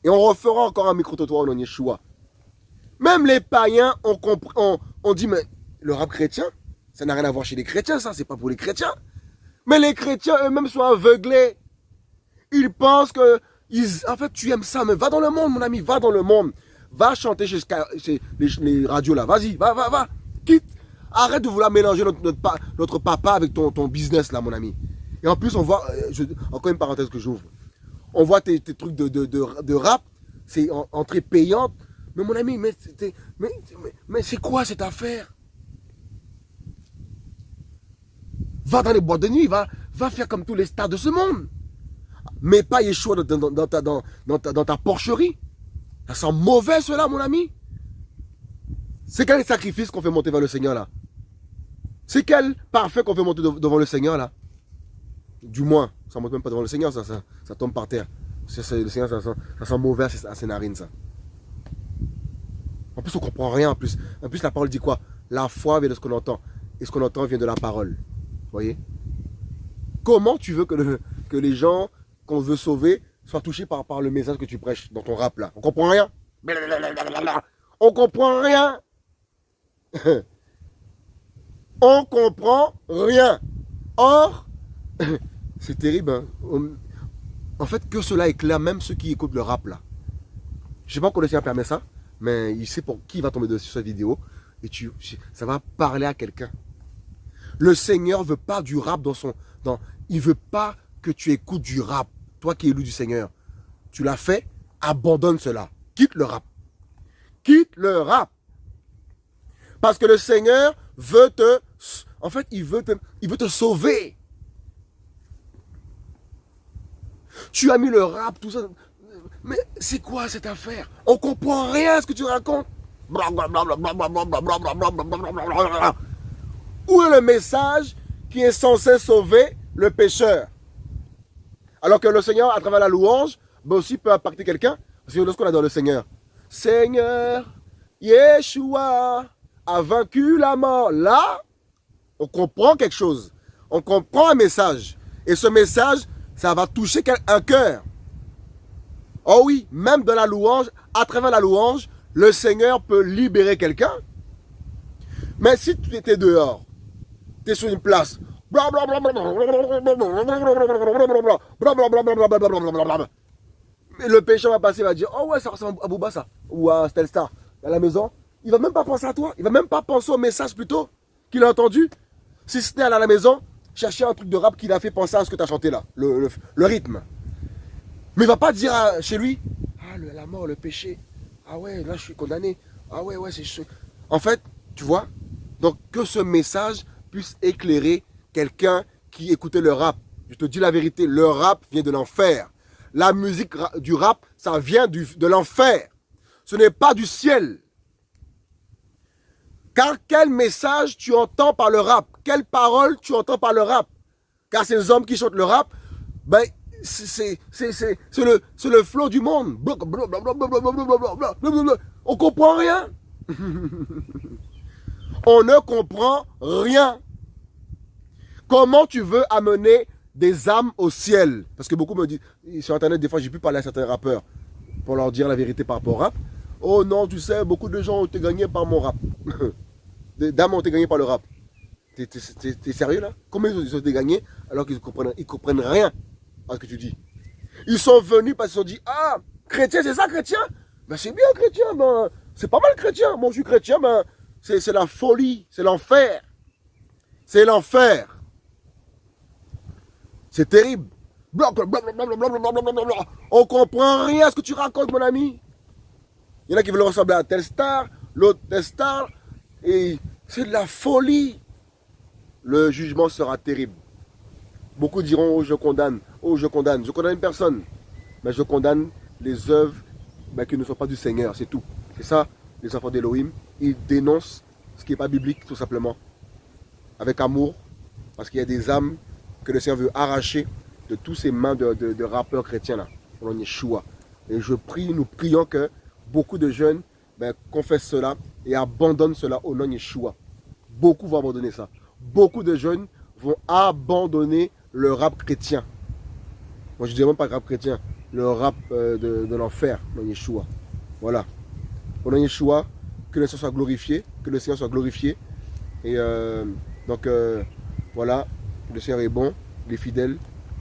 Et on refera encore un micro-trottoir au nom de Yeshua. Même les païens on dit, mais le rap chrétien, ça n'a rien à voir chez les chrétiens, ça, c'est pas pour les chrétiens. Mais les chrétiens eux-mêmes sont aveuglés. Ils pensent que, en fait, tu aimes ça, mais va dans le monde, mon ami, va dans le monde. Va chanter chez les radios là, vas-y, va. Quitte. Arrête de vouloir mélanger notre papa avec ton business là, mon ami. Et en plus, on voit, encore une parenthèse que j'ouvre, on voit tes trucs de rap, c'est entrée payante. Mais mon ami, mais c'est quoi cette affaire? Va dans les boîtes de nuit, va faire comme tous les stars de ce monde. Mais pas Yeshua dans ta porcherie. Ça sent mauvais cela, mon ami. C'est quel sacrifice qu'on fait monter vers le Seigneur là? C'est quel parfait qu'on fait monter devant le Seigneur là? Du moins, ça ne monte même pas devant le Seigneur, ça tombe par terre. Le Seigneur, ça sent mauvais à ses narines ça. En plus, on ne comprend rien. En plus, la parole dit quoi? La foi vient de ce qu'on entend. Et ce qu'on entend vient de la parole. Vous voyez? Comment tu veux que les gens qu'on veut sauver soient touchés par le message que tu prêches dans ton rap là? On comprend rien. On comprend rien. On comprend rien. Or, c'est terrible. Hein? En fait, que cela éclaire même ceux qui écoutent le rap là. Je ne sais pas pourquoi le Seigneur permet ça. Mais il sait pour qui va tomber dessus cette vidéo. Et ça va parler à quelqu'un. Le Seigneur ne veut pas du rap il ne veut pas que tu écoutes du rap. Toi qui es élu du Seigneur. Tu l'as fait, abandonne cela. Quitte le rap. Quitte le rap. Parce que le Seigneur veut en fait, il veut te sauver. Tu as mis le rap, tout ça. Mais c'est quoi cette affaire? On comprend rien à ce que tu racontes. Où est le message qui est censé sauver le pécheur? Alors que le Seigneur, à travers la louange, aussi peut impacter quelqu'un. Parce que lorsqu'on adore le Seigneur, Seigneur, Yeshua a vaincu la mort. Là, on comprend quelque chose. On comprend un message. Et ce message, ça va toucher un cœur. Oh oui, même dans la louange, à travers la louange, le Seigneur peut libérer quelqu'un. Mais si tu étais dehors, tu es sur une place, le pécheur va passer, il va dire, oh ouais, ça ressemble à Booba ça, ou à Stelstar, à la maison. Il va même pas penser à toi, il va même pas penser au message plutôt qu'il a entendu. Si c'était à la maison, chercher un truc de rap qui l'a fait penser à ce que tu as chanté là, le rythme. Mais il ne va pas dire chez lui, Ah, la mort, le péché. Ah ouais, là je suis condamné. Ah ouais, c'est chaud. En fait, tu vois, donc que ce message puisse éclairer quelqu'un qui écoutait le rap. Je te dis la vérité, le rap vient de l'enfer. La musique du rap, ça vient de l'enfer. Ce n'est pas du ciel. Car quel message tu entends par le rap? Quelle parole tu entends par le rap? Car ces hommes qui chantent le rap, ben, c'est le flow du monde. On comprend rien. On ne comprend rien. Comment tu veux amener des âmes au ciel? Parce que beaucoup me disent, sur internet, des fois, j'ai pu parler à certains rappeurs pour leur dire la vérité par rapport au rap. Oh non, tu sais, beaucoup de gens ont été gagnés par mon rap. Des dames ont été gagnées par le rap. T'es sérieux là? Combien ils ont été gagnés alors qu'ils comprennent rien à ce que tu dis? Ils sont venus parce qu'ils se sont dit, ah, chrétien, c'est ça chrétien? Ben c'est bien chrétien, ben c'est pas mal chrétien. Moi je suis chrétien, ben c'est la folie, c'est l'enfer. C'est l'enfer. C'est terrible. On comprend rien à ce que tu racontes, mon ami. Il y en a qui veulent ressembler à telle star, l'autre telle star, et c'est de la folie. Le jugement sera terrible. Beaucoup diront, oh je condamne, oh je condamne. Je condamne personne, mais je condamne les œuvres qui ne sont pas du Seigneur, c'est tout. C'est ça, les enfants d'Élohim, ils dénoncent ce qui n'est pas biblique, tout simplement. Avec amour, parce qu'il y a des âmes que le Seigneur veut arracher de tous ces mains de rappeurs chrétiens là, au nom de Yeshua. Et je prie, nous prions que beaucoup de jeunes confessent cela et abandonnent cela au nom de Yeshua. Beaucoup vont abandonner ça. Beaucoup de jeunes vont abandonner le rap chrétien. Moi je ne dis même pas rap chrétien, le rap de l'enfer, au nom de Yeshua. Voilà. Au nom de Yeshua, que le Seigneur soit glorifié, que le Seigneur soit glorifié. Et donc voilà, le Seigneur est bon, il est fidèle,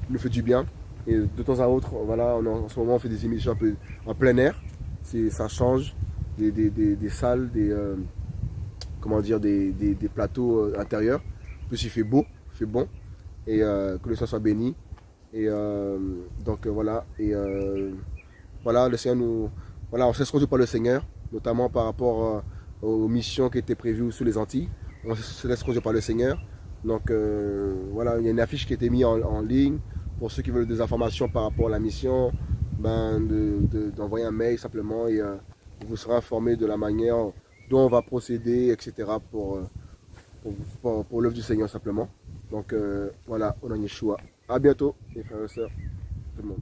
il nous fait du bien. Et de temps à autre, voilà, en ce moment on fait des émissions un peu en plein air. Ça change des salles, comment dire, des plateaux intérieurs. En plus il fait beau, il fait bon. Et que le Seigneur soit béni. Et donc voilà. Et voilà, le Seigneur nous. Voilà, on se laisse conduire par le Seigneur, notamment par rapport aux missions qui étaient prévues sous les Antilles. On se laisse conduire par le Seigneur. Donc voilà, il y a une affiche qui a été mise en ligne pour ceux qui veulent des informations par rapport à la mission, d'envoyer un mail simplement et vous serez informé de la manière dont on va procéder, etc. pour l'œuvre du Seigneur simplement. Donc voilà, on a Yeshua. À bientôt, les frères et sœurs, tout le monde.